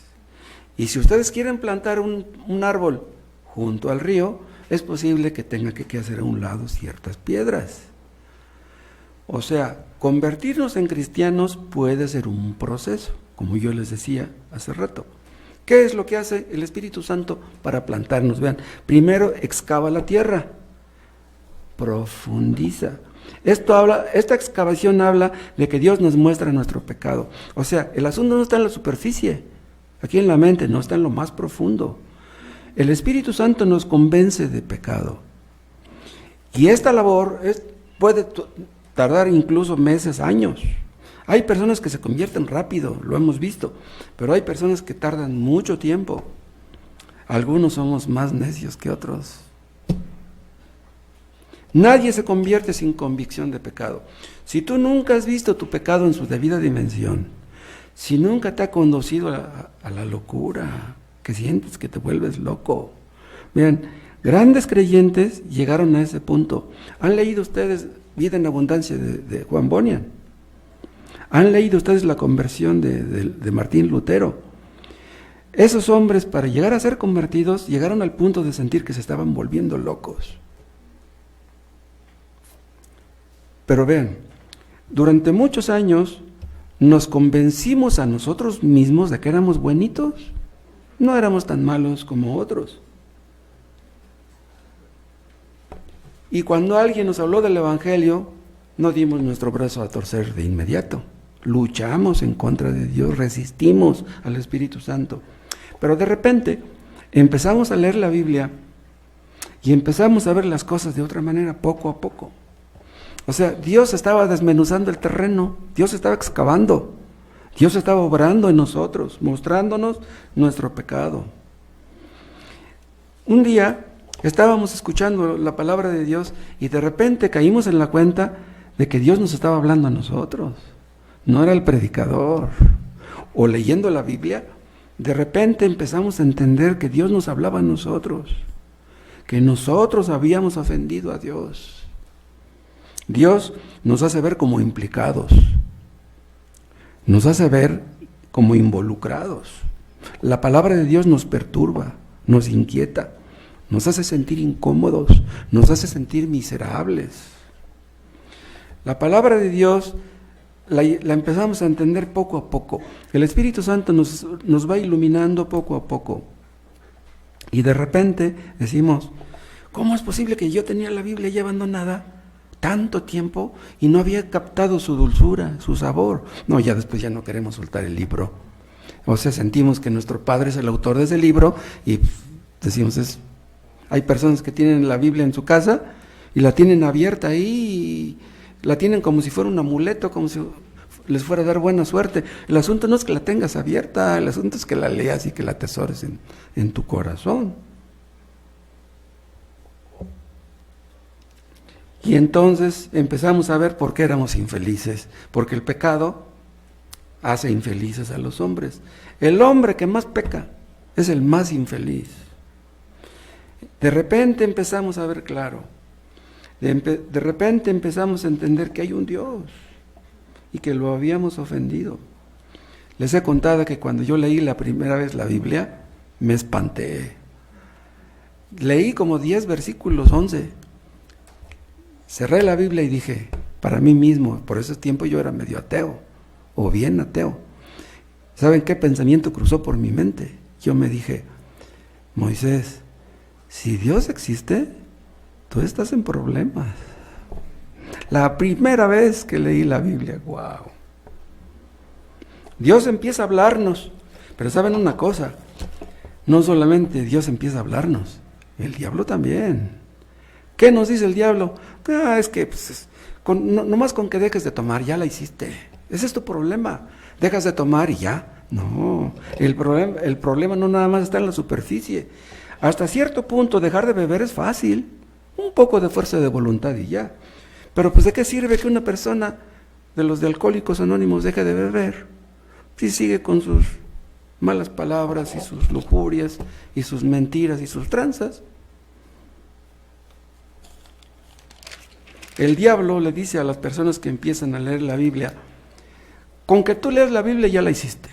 Y si ustedes quieren plantar un árbol junto al río, es posible que tenga que hacer a un lado ciertas piedras. O sea, convertirnos en cristianos puede ser un proceso, como yo les decía hace rato. ¿Qué es lo que hace el Espíritu Santo para plantarnos? Vean, primero excava la tierra, profundiza. Esta excavación habla de que Dios nos muestra nuestro pecado. O sea, el asunto no está en la superficie, aquí en la mente, no está en lo más profundo. El Espíritu Santo nos convence de pecado. Y esta labor puede tardar incluso meses, años. Hay personas que se convierten rápido, lo hemos visto, pero hay personas que tardan mucho tiempo. Algunos somos más necios que otros. Nadie se convierte sin convicción de pecado. Si tú nunca has visto tu pecado en su debida dimensión, si nunca te ha conducido a la locura, que sientes que te vuelves loco. Miren, grandes creyentes llegaron a ese punto. ¿Han leído ustedes Vida en Abundancia de Juan Bunyan? ¿Han leído ustedes la conversión de Martín Lutero? Esos hombres, para llegar a ser convertidos, llegaron al punto de sentir que se estaban volviendo locos. Pero vean, durante muchos años nos convencimos a nosotros mismos de que éramos buenitos. No éramos tan malos como otros. Y cuando alguien nos habló del Evangelio, no dimos nuestro brazo a torcer de inmediato. Luchamos en contra de Dios, resistimos al Espíritu Santo. Pero de repente empezamos a leer la Biblia y empezamos a ver las cosas de otra manera, poco a poco. O sea, Dios estaba desmenuzando el terreno, Dios estaba excavando, Dios estaba obrando en nosotros, mostrándonos nuestro pecado. Un día estábamos escuchando la palabra de Dios y de repente caímos en la cuenta de que Dios nos estaba hablando a nosotros. No era el predicador. O leyendo la Biblia, de repente empezamos a entender que Dios nos hablaba a nosotros, que nosotros habíamos ofendido a Dios. Dios nos hace ver como implicados, nos hace ver como involucrados. La palabra de Dios nos perturba, nos inquieta, nos hace sentir incómodos, nos hace sentir miserables. La palabra de Dios la empezamos a entender poco a poco. El Espíritu Santo nos va iluminando poco a poco. Y de repente decimos, ¿cómo es posible que yo tenía la Biblia ya abandonada tanto tiempo y no había captado su dulzura, su sabor? No, ya después ya no queremos soltar el libro. O sea, sentimos que nuestro Padre es el autor de ese libro y decimos, hay personas que tienen la Biblia en su casa y la tienen abierta ahí, y la tienen como si fuera un amuleto, como si les fuera a dar buena suerte. El asunto no es que la tengas abierta, el asunto es que la leas y que la atesores en tu corazón. Y entonces empezamos a ver por qué éramos infelices, porque el pecado hace infelices a los hombres. El hombre que más peca es el más infeliz. De repente empezamos a ver claro. De repente empezamos a entender que hay un Dios y que lo habíamos ofendido. Les he contado que cuando yo leí la primera vez la Biblia, me espanté. Leí como 10 versículos, 11. Cerré la Biblia y dije, para mí mismo, por ese tiempo yo era medio ateo, o bien ateo. ¿Saben qué pensamiento cruzó por mi mente? Yo me dije, Moisés, si Dios existe, tú estás en problemas. La primera vez que leí la Biblia, wow. Dios empieza a hablarnos, pero ¿saben una cosa? No solamente Dios empieza a hablarnos, el diablo también. ¿Qué nos dice el diablo? Es que nomás con que dejes de tomar, ya la hiciste. Ese es tu problema. Dejas de tomar y ya. No, el problema no nada más está en la superficie. Hasta cierto punto dejar de beber es fácil. Un poco de fuerza de voluntad y ya. Pero pues ¿de qué sirve que una persona de los de Alcohólicos Anónimos deje de beber? Si sigue con sus malas palabras y sus lujurias y sus mentiras y sus tranzas. El diablo le dice a las personas que empiezan a leer la Biblia, con que tú leas la Biblia ya la hiciste.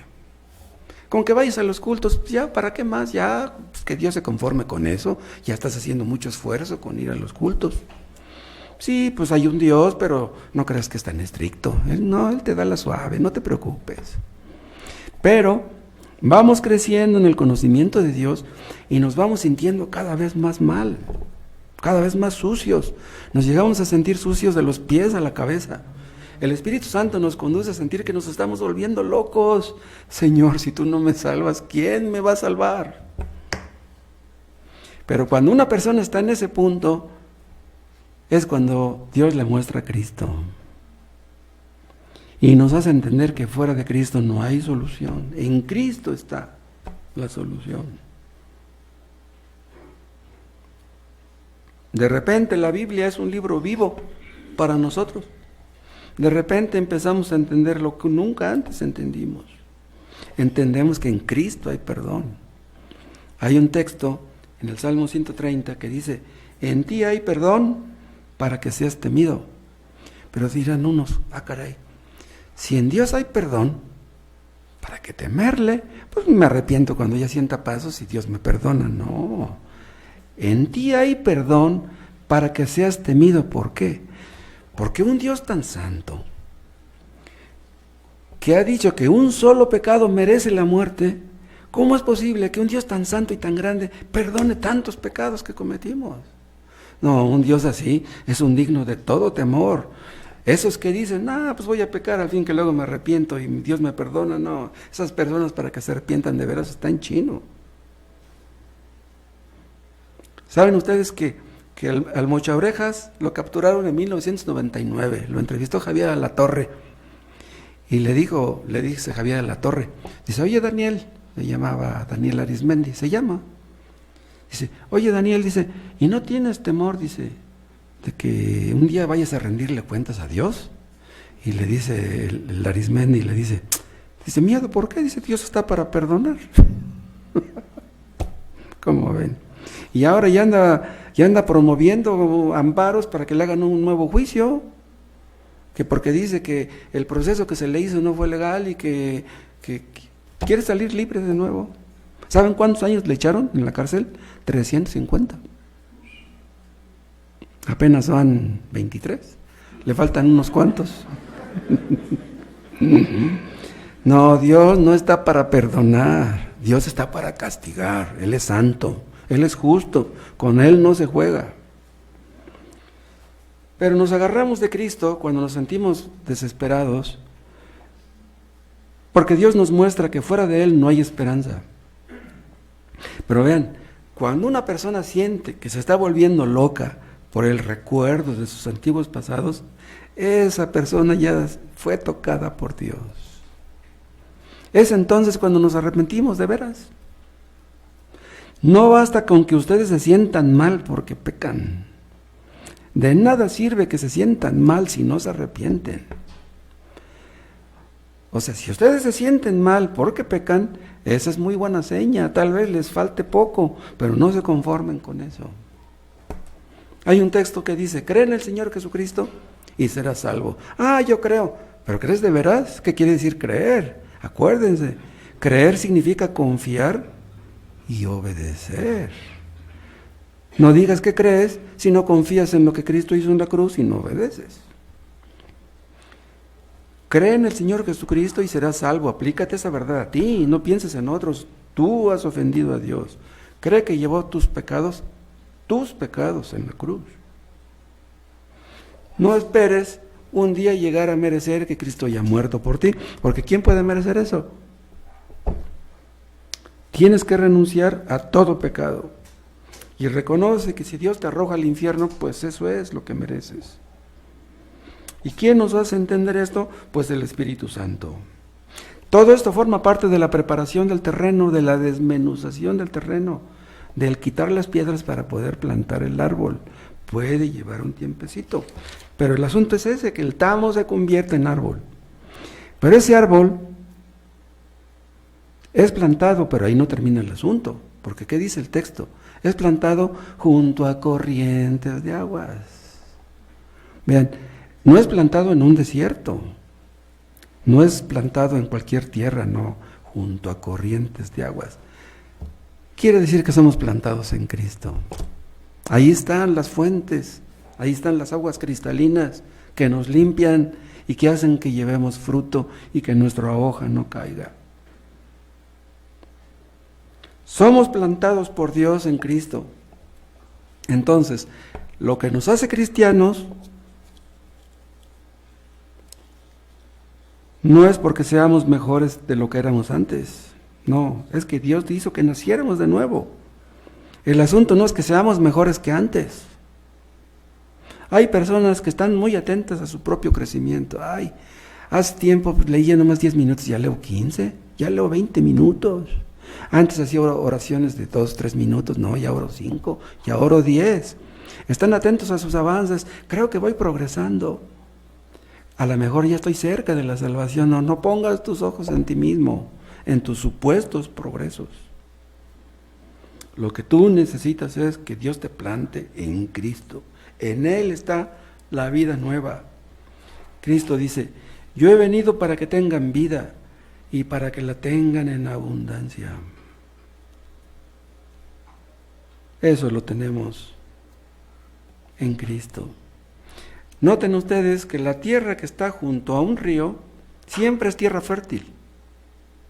Con que vayas a los cultos, ya, ¿para qué más? Ya, pues que Dios se conforme con eso, ya estás haciendo mucho esfuerzo con ir a los cultos. Sí, pues hay un Dios, pero no creas que es tan estricto. Él te da la suave, no te preocupes. Pero vamos creciendo en el conocimiento de Dios y nos vamos sintiendo cada vez más mal, cada vez más sucios. Nos llegamos a sentir sucios de los pies a la cabeza. El Espíritu Santo nos conduce a sentir que nos estamos volviendo locos. Señor, si tú no me salvas, ¿quién me va a salvar? Pero cuando una persona está en ese punto, es cuando Dios le muestra a Cristo. Y nos hace entender que fuera de Cristo no hay solución. En Cristo está la solución. De repente la Biblia es un libro vivo para nosotros. De repente empezamos a entender lo que nunca antes entendimos. Entendemos que en Cristo hay perdón. Hay un texto en el Salmo 130 que dice, en ti hay perdón para que seas temido. Pero dirán unos, caray, si en Dios hay perdón, ¿para qué temerle? Pues me arrepiento cuando ya sienta pasos y Dios me perdona. No, en ti hay perdón para que seas temido. ¿Por qué? Porque un Dios tan santo, que ha dicho que un solo pecado merece la muerte, ¿cómo es posible que un Dios tan santo y tan grande perdone tantos pecados que cometimos? No, un Dios así es un digno de todo temor. Esos que dicen, pues voy a pecar al fin que luego me arrepiento y Dios me perdona, no. Esas personas para que se arrepientan de veras están chino. ¿Saben ustedes que al Mochaorejas lo capturaron en 1999? Lo entrevistó Javier Alatorre y le dice Javier Alatorre, dice, oye Daniel, le llamaba Daniel Arismendi, se llama, dice, oye Daniel, dice, ¿y no tienes temor, dice, de que un día vayas a rendirle cuentas a Dios? Y le dice el Arismendi, le dice, miedo, ¿por qué? Dice, Dios está para perdonar. ¿Cómo ven? Y ahora ya anda promoviendo amparos para que le hagan un nuevo juicio, que porque dice que el proceso que se le hizo no fue legal y que quiere salir libre de nuevo. ¿Saben cuántos años le echaron en la cárcel? 350. Apenas van 23. Le faltan unos cuantos. No, Dios no está para perdonar. Dios está para castigar. Él es santo. Él es justo, con Él no se juega. Pero nos agarramos de Cristo cuando nos sentimos desesperados, porque Dios nos muestra que fuera de Él no hay esperanza. Pero vean, cuando una persona siente que se está volviendo loca por el recuerdo de sus antiguos pasados, esa persona ya fue tocada por Dios. Es entonces cuando nos arrepentimos de veras. No basta con que ustedes se sientan mal porque pecan. De nada sirve que se sientan mal si no se arrepienten. O sea, si ustedes se sienten mal porque pecan, esa es muy buena seña. Tal vez les falte poco, pero no se conformen con eso. Hay un texto que dice, cree en el Señor Jesucristo y serás salvo. Ah, yo creo. ¿Pero crees de veras? ¿Qué quiere decir creer? Acuérdense, creer significa confiar y obedecer. No digas que crees si no confías en lo que Cristo hizo en la cruz y no obedeces. Cree en el Señor Jesucristo y serás salvo. Aplícate esa verdad a ti, no pienses en otros. Tú has ofendido a Dios. Cree que llevó tus pecados en la cruz. No esperes un día llegar a merecer que Cristo haya muerto por ti, porque ¿quién puede merecer eso? Tienes que renunciar a todo pecado y reconoce que si Dios te arroja al infierno, pues eso es lo que mereces. ¿Y quién nos hace entender esto? Pues el Espíritu Santo. Todo esto forma parte de la preparación del terreno, de la desmenuzación del terreno, del quitar las piedras para poder plantar el árbol. Puede llevar un tiempecito, pero el asunto es ese, que el tamo se convierte en árbol. Pero ese árbol es plantado, pero ahí no termina el asunto, porque ¿qué dice el texto? Es plantado junto a corrientes de aguas. Vean, no es plantado en un desierto, no es plantado en cualquier tierra, no, junto a corrientes de aguas. Quiere decir que somos plantados en Cristo. Ahí están las fuentes, ahí están las aguas cristalinas que nos limpian y que hacen que llevemos fruto y que nuestra hoja no caiga. Somos plantados por Dios en Cristo. Entonces, lo que nos hace cristianos no es porque seamos mejores de lo que éramos antes. No, es que Dios hizo que naciéramos de nuevo. El asunto no es que seamos mejores que antes. Hay personas que están muy atentas a su propio crecimiento. Ay, hace tiempo leía nomás 10 minutos, ya leo 15, ya leo 20 minutos. Antes hacía oraciones de 2, 3 minutos, no, ya oro 5, ya oro 10. Están atentos a sus avances, creo que voy progresando. A lo mejor ya estoy cerca de la salvación. No pongas tus ojos en ti mismo, en tus supuestos progresos. Lo que tú necesitas es que Dios te plante en Cristo. En Él está la vida nueva. Cristo dice, yo he venido para que tengan vida y para que la tengan en abundancia. Eso lo tenemos en Cristo. Noten ustedes que la tierra que está junto a un río siempre es tierra fértil,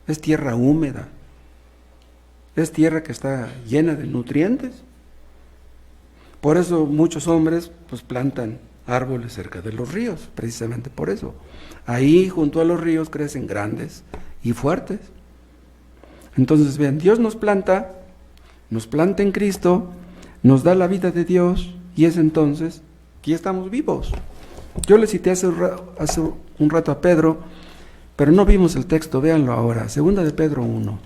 es tierra húmeda, es tierra que está llena de nutrientes. Por eso muchos hombres pues plantan árboles cerca de los ríos, precisamente por eso. Ahí junto a los ríos crecen grandes y fuertes. Entonces vean, Dios nos planta en Cristo, nos da la vida de Dios y es entonces que ya estamos vivos. Yo le cité hace un rato a Pedro, pero no vimos el texto, véanlo ahora, 2 de Pedro 1.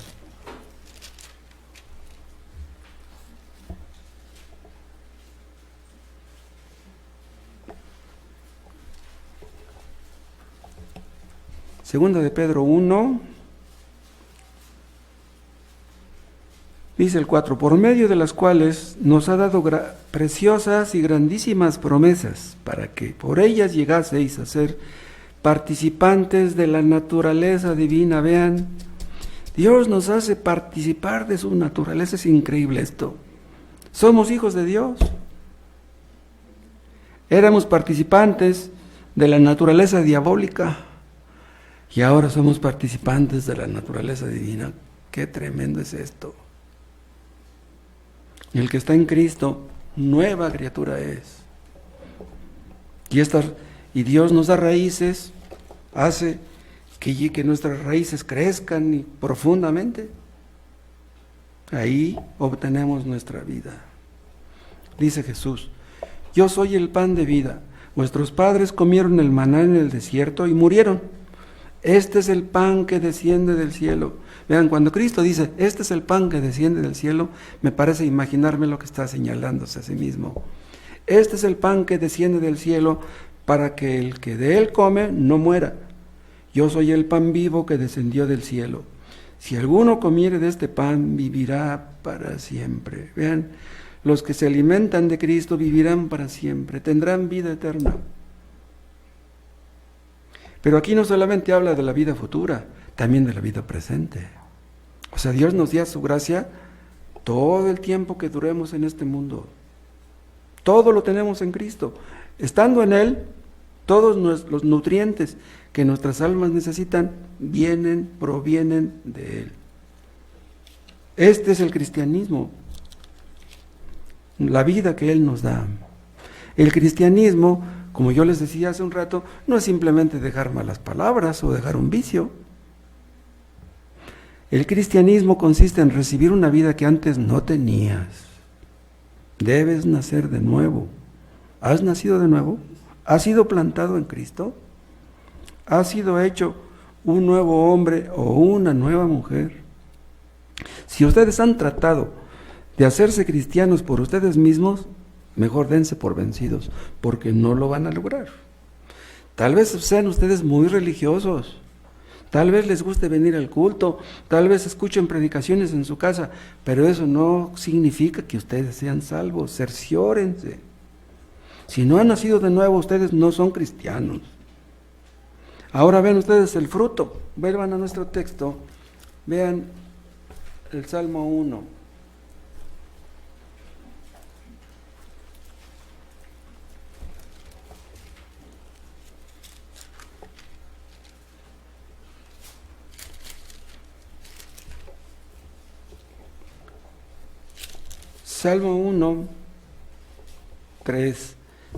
Segunda de Pedro 1, dice el 4, por medio de las cuales nos ha dado preciosas y grandísimas promesas, para que por ellas llegaseis a ser participantes de la naturaleza divina. Vean, Dios nos hace participar de su naturaleza, es increíble esto. Somos hijos de Dios. Éramos participantes de la naturaleza diabólica. Y ahora somos participantes de la naturaleza divina. Qué tremendo es esto. El que está en Cristo, nueva criatura es. Y Dios nos da raíces, hace que nuestras raíces crezcan y profundamente. Ahí obtenemos nuestra vida. Dice Jesús, yo soy el pan de vida. Vuestros padres comieron el maná en el desierto y murieron. Este es el pan que desciende del cielo. Vean, cuando Cristo dice, este es el pan que desciende del cielo, me parece imaginarme lo que está señalándose a sí mismo. Este es el pan que desciende del cielo para que el que de él come no muera. Yo soy el pan vivo que descendió del cielo. Si alguno comiere de este pan, vivirá para siempre. Vean, los que se alimentan de Cristo vivirán para siempre, tendrán vida eterna. Pero aquí no solamente habla de la vida futura, también de la vida presente. O sea, Dios nos da su gracia todo el tiempo que duremos en este mundo. Todo lo tenemos en Cristo. Estando en Él, todos los nutrientes que nuestras almas necesitan provienen de Él. Este es el cristianismo, la vida que Él nos da. El cristianismo, como yo les decía hace un rato, no es simplemente dejar malas palabras o dejar un vicio. El cristianismo consiste en recibir una vida que antes no tenías. Debes nacer de nuevo. ¿Has nacido de nuevo? ¿Has sido plantado en Cristo? ¿Has sido hecho un nuevo hombre o una nueva mujer? Si ustedes han tratado de hacerse cristianos por ustedes mismos, mejor dense por vencidos, porque no lo van a lograr. Tal vez sean ustedes muy religiosos, tal vez les guste venir al culto, tal vez escuchen predicaciones en su casa, pero eso no significa que ustedes sean salvos. Cerciórense. Si no han nacido de nuevo, ustedes no son cristianos. Ahora ven ustedes el fruto. Vuelvan a nuestro texto. Vean el Salmo 1. Salmo 1, 3.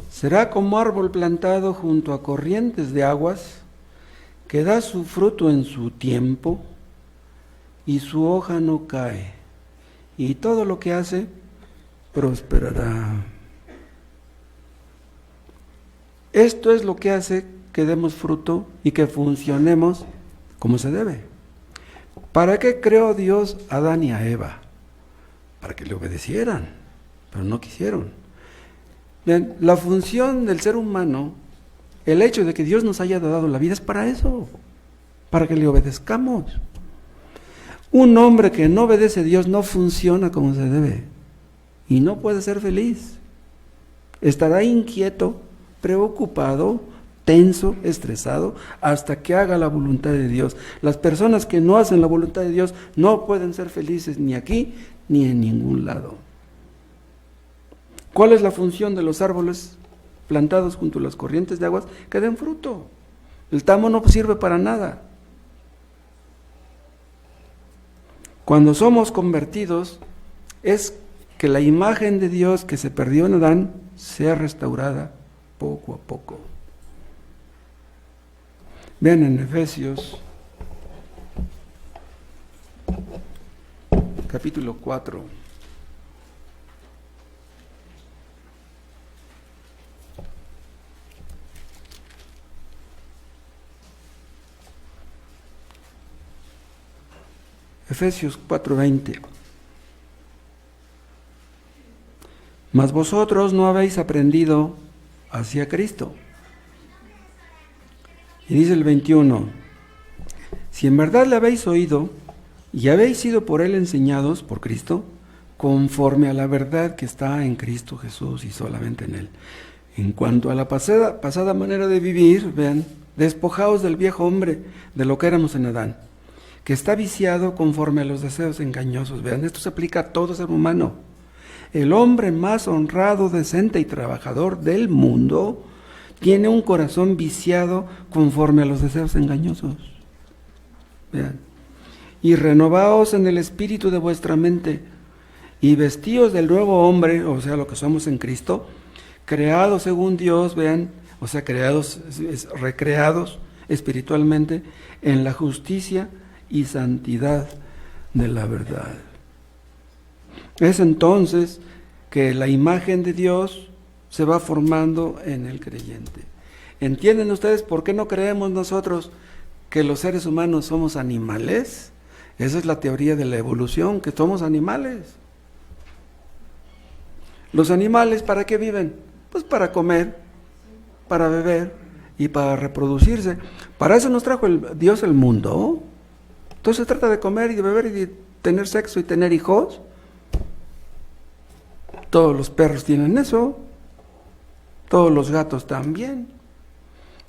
Será como árbol plantado junto a corrientes de aguas, que da su fruto en su tiempo, y su hoja no cae, y todo lo que hace prosperará. Esto es lo que hace que demos fruto y que funcionemos como se debe. ¿Para qué creó Dios a Adán y a Eva? Para que le obedecieran, pero no quisieron. Bien, la función del ser humano, el hecho de que Dios nos haya dado la vida es para eso, para que le obedezcamos. Un hombre que no obedece a Dios no funciona como se debe y no puede ser feliz. Estará inquieto, preocupado, tenso, estresado, hasta que haga la voluntad de Dios. Las personas que no hacen la voluntad de Dios no pueden ser felices ni aquí ni en ningún lado. ¿Cuál es la función de los árboles plantados junto a las corrientes de aguas? Que den fruto. El tamo no sirve para nada. Cuando somos convertidos, es que la imagen de Dios que se perdió en Adán sea restaurada poco a poco. Vean en Efesios, capítulo 4. Efesios 4:20. Mas vosotros no habéis aprendido hacia Cristo. Y dice el 21, si en verdad le habéis oído y habéis sido por él enseñados por Cristo, conforme a la verdad que está en Cristo Jesús y solamente en él. En cuanto a la pasada manera de vivir, vean, despojaos del viejo hombre, de lo que éramos en Adán, que está viciado conforme a los deseos engañosos. Vean, esto se aplica a todo ser humano. El hombre más honrado, decente y trabajador del mundo tiene un corazón viciado conforme a los deseos engañosos. Vean, y renovaos en el espíritu de vuestra mente, y vestíos del nuevo hombre, o sea, lo que somos en Cristo, creados según Dios, vean, o sea, recreados espiritualmente en la justicia y santidad de la verdad. Es entonces que la imagen de Dios se va formando en el creyente. ¿Entienden ustedes por qué no creemos nosotros que los seres humanos somos animales? Esa es la teoría de la evolución, que somos animales. ¿Los animales para qué viven? Pues para comer, para beber y para reproducirse. Para eso nos trajo Dios el mundo. Entonces se trata de comer y de beber y de tener sexo y tener hijos. Todos los perros tienen eso, todos los gatos también.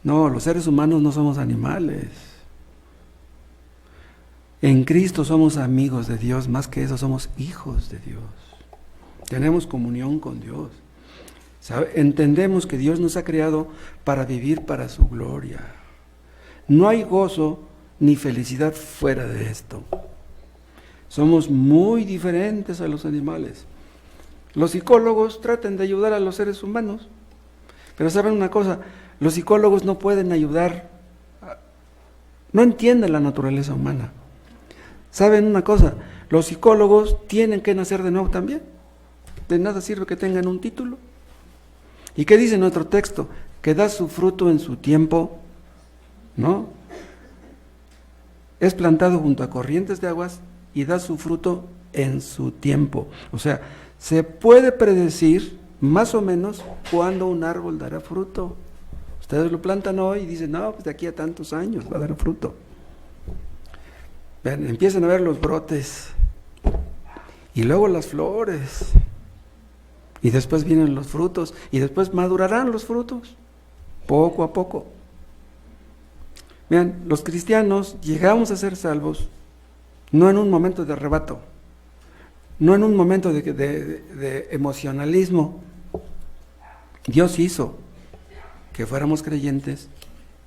No, los seres humanos no somos animales. En Cristo somos amigos de Dios, más que eso somos hijos de Dios. Tenemos comunión con Dios. Entendemos que Dios nos ha creado para vivir para su gloria. No hay gozo ni felicidad fuera de esto. Somos muy diferentes a los animales. Los psicólogos tratan de ayudar a los seres humanos, pero ¿saben una cosa? Los psicólogos no pueden ayudar, no entienden la naturaleza humana. ¿Saben una cosa? Los psicólogos tienen que nacer de nuevo también. De nada sirve que tengan un título. ¿Y qué dice nuestro texto? Que da su fruto en su tiempo, ¿no? Es plantado junto a corrientes de aguas y da su fruto en su tiempo. O sea, se puede predecir más o menos cuándo un árbol dará fruto. Ustedes lo plantan hoy y dicen, no, pues de aquí a tantos años va a dar fruto. Vean, empiezan a ver los brotes y luego las flores y después vienen los frutos y después madurarán los frutos poco a poco. Vean, los cristianos llegamos a ser salvos no en un momento de arrebato, no en un momento de emocionalismo. Dios hizo que fuéramos creyentes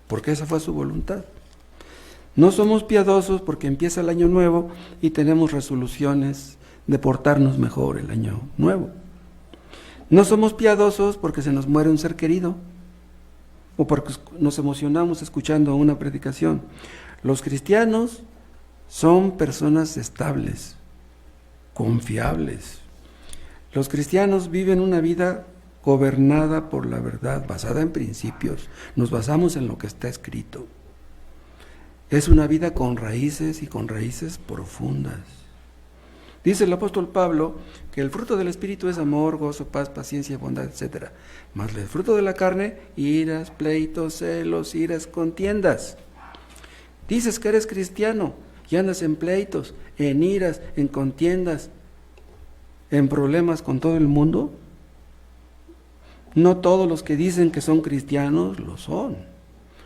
porque esa fue su voluntad. No somos piadosos porque empieza el año nuevo y tenemos resoluciones de portarnos mejor el año nuevo. No somos piadosos porque se nos muere un ser querido o porque nos emocionamos escuchando una predicación. Los cristianos son personas estables, confiables. Los cristianos viven una vida gobernada por la verdad, basada en principios. Nos basamos en lo que está escrito. Es una vida con raíces y con raíces profundas. Dice el apóstol Pablo que el fruto del Espíritu es amor, gozo, paz, paciencia, bondad, etc. Mas el fruto de la carne, iras, pleitos, celos, iras, contiendas. Dices que eres cristiano y andas en pleitos, en iras, en contiendas, en problemas con todo el mundo. No todos los que dicen que son cristianos lo son.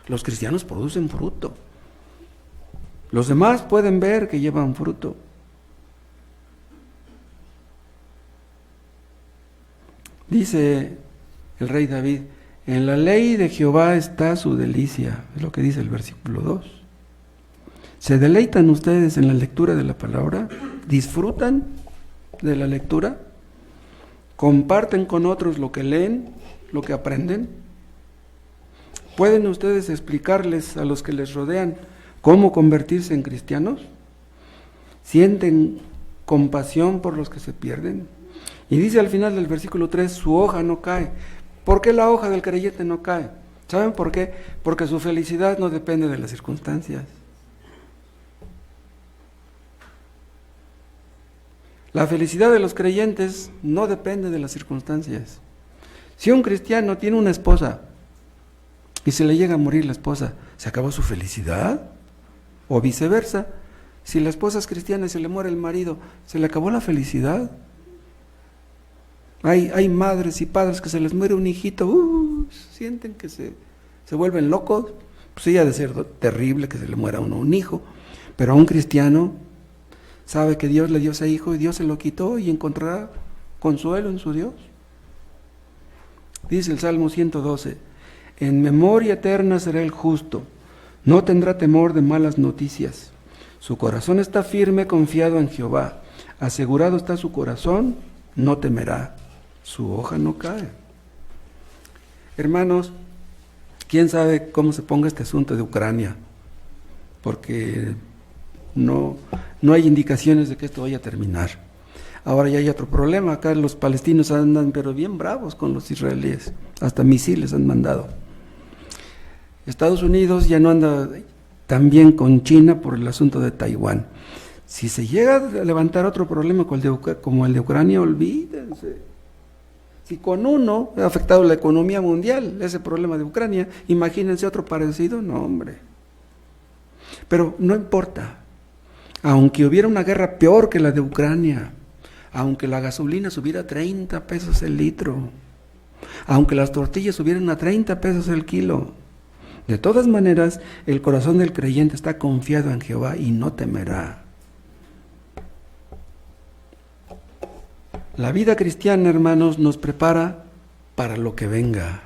Los cristianos producen fruto. Los demás pueden ver que llevan fruto. Dice el rey David, en la ley de Jehová está su delicia, es lo que dice el versículo 2. ¿Se deleitan ustedes en la lectura de la palabra? ¿Disfrutan de la lectura? ¿Comparten con otros lo que leen, lo que aprenden? ¿Pueden ustedes explicarles a los que les rodean cómo convertirse en cristianos? ¿Sienten compasión por los que se pierden? Y dice al final del versículo 3, su hoja no cae. ¿Por qué la hoja del creyente no cae? ¿Saben por qué? Porque su felicidad no depende de las circunstancias. La felicidad de los creyentes no depende de las circunstancias. Si un cristiano tiene una esposa y se le llega a morir la esposa, ¿se acabó su felicidad? O viceversa, si la esposa es cristiana y se le muere el marido, ¿se le acabó la felicidad? Hay madres y padres que se les muere un hijito, sienten que se vuelven locos. Pues sí, ha de ser terrible que se le muera a uno un hijo, pero a un cristiano sabe que Dios le dio ese hijo y Dios se lo quitó y encontrará consuelo en su Dios. Dice el Salmo 112, en memoria eterna será el justo, no tendrá temor de malas noticias. Su corazón está firme, confiado en Jehová, asegurado está su corazón, no temerá, su hoja no cae. Hermanos, quién sabe cómo se ponga este asunto de Ucrania, porque no hay indicaciones de que esto vaya a terminar. Ahora ya hay otro problema, acá los palestinos andan pero bien bravos con los israelíes, hasta misiles han mandado. Estados Unidos ya no anda tan bien con China por el asunto de Taiwán. Si se llega a levantar otro problema como el de Ucrania, olvídense. Si con uno ha afectado la economía mundial, ese problema de Ucrania, imagínense otro parecido, no hombre. Pero no importa, aunque hubiera una guerra peor que la de Ucrania, aunque la gasolina subiera a 30 pesos el litro, aunque las tortillas subieran a 30 pesos el kilo, de todas maneras, el corazón del creyente está confiado en Jehová y no temerá. La vida cristiana, hermanos, nos prepara para lo que venga,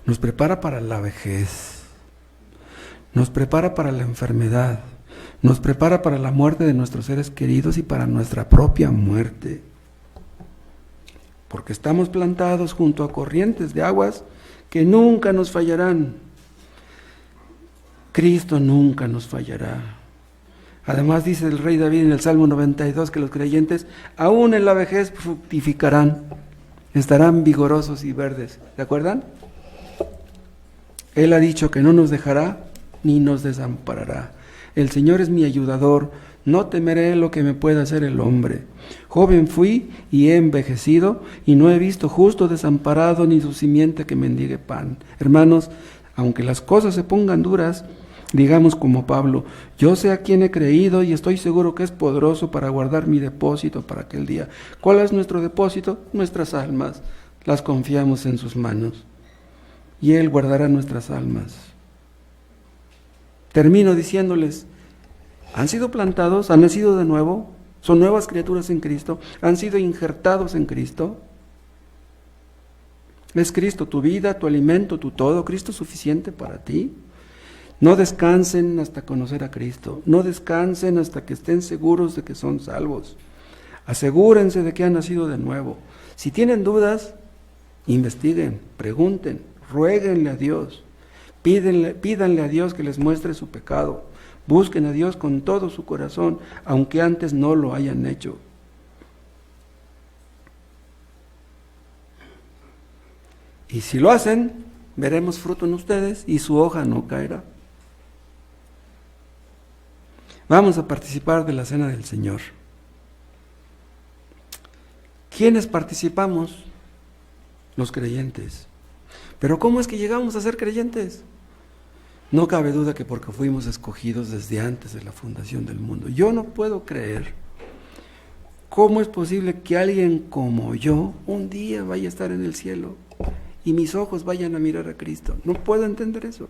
nos prepara para la vejez, nos prepara para la enfermedad, nos prepara para la muerte de nuestros seres queridos y para nuestra propia muerte. Porque estamos plantados junto a corrientes de aguas que nunca nos fallarán. Cristo nunca nos fallará. Además dice el rey David en el Salmo 92 que los creyentes aún en la vejez fructificarán, estarán vigorosos y verdes. ¿Se acuerdan? Él ha dicho que no nos dejará ni nos desamparará. El Señor es mi ayudador, no temeré lo que me pueda hacer el hombre. Joven fui y he envejecido y no he visto justo desamparado ni su simiente que mendigue pan. Hermanos, aunque las cosas se pongan duras, digamos como Pablo, yo sé a quién he creído y estoy seguro que es poderoso para guardar mi depósito para aquel día. ¿Cuál es nuestro depósito? Nuestras almas. Las confiamos en sus manos y Él guardará nuestras almas. Termino diciéndoles, ¿han sido plantados? ¿Han nacido de nuevo? ¿Son nuevas criaturas en Cristo? ¿Han sido injertados en Cristo? ¿Es Cristo tu vida, tu alimento, tu todo? ¿Cristo es suficiente para ti? No descansen hasta conocer a Cristo. No descansen hasta que estén seguros de que son salvos. Asegúrense de que han nacido de nuevo. Si tienen dudas, investiguen, pregunten, ruéguenle a Dios. Pídanle a Dios que les muestre su pecado. Busquen a Dios con todo su corazón, aunque antes no lo hayan hecho. Y si lo hacen, veremos fruto en ustedes y su hoja no caerá. Vamos a participar de la cena del Señor. ¿Quiénes participamos? Los creyentes. ¿Pero cómo es que llegamos a ser creyentes? No cabe duda que porque fuimos escogidos desde antes de la fundación del mundo. Yo no puedo creer cómo es posible que alguien como yo un día vaya a estar en el cielo y mis ojos vayan a mirar a Cristo. No puedo entender eso.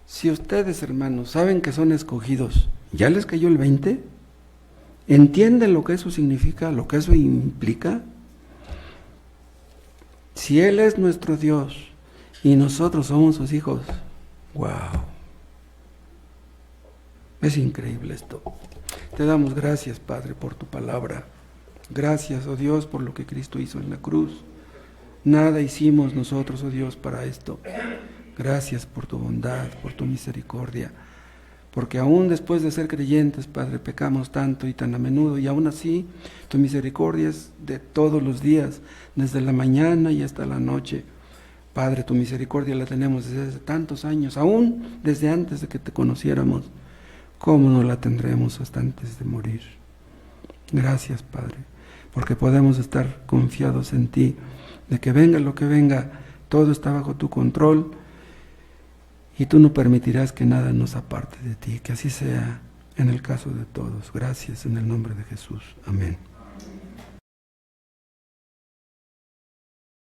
Si ustedes, hermanos, saben que son escogidos, ¿ya les cayó el 20? ¿Entienden lo que eso significa, lo que eso implica? Si Él es nuestro Dios y nosotros somos sus hijos, ¡wow! Es increíble esto. Te damos gracias, Padre, por tu palabra. Gracias, oh Dios, por lo que Cristo hizo en la cruz. Nada hicimos nosotros, oh Dios, para esto. Gracias por tu bondad, por tu misericordia, porque aún después de ser creyentes, Padre, pecamos tanto y tan a menudo, y aún así tu misericordia es de todos los días, desde la mañana y hasta la noche. Padre, tu misericordia la tenemos desde hace tantos años, aún desde antes de que te conociéramos. ¿Cómo no la tendremos hasta antes de morir? Gracias, Padre, porque podemos estar confiados en ti, de que venga lo que venga, todo está bajo tu control, y tú no permitirás que nada nos aparte de ti, que así sea en el caso de todos. Gracias en el nombre de Jesús. Amén.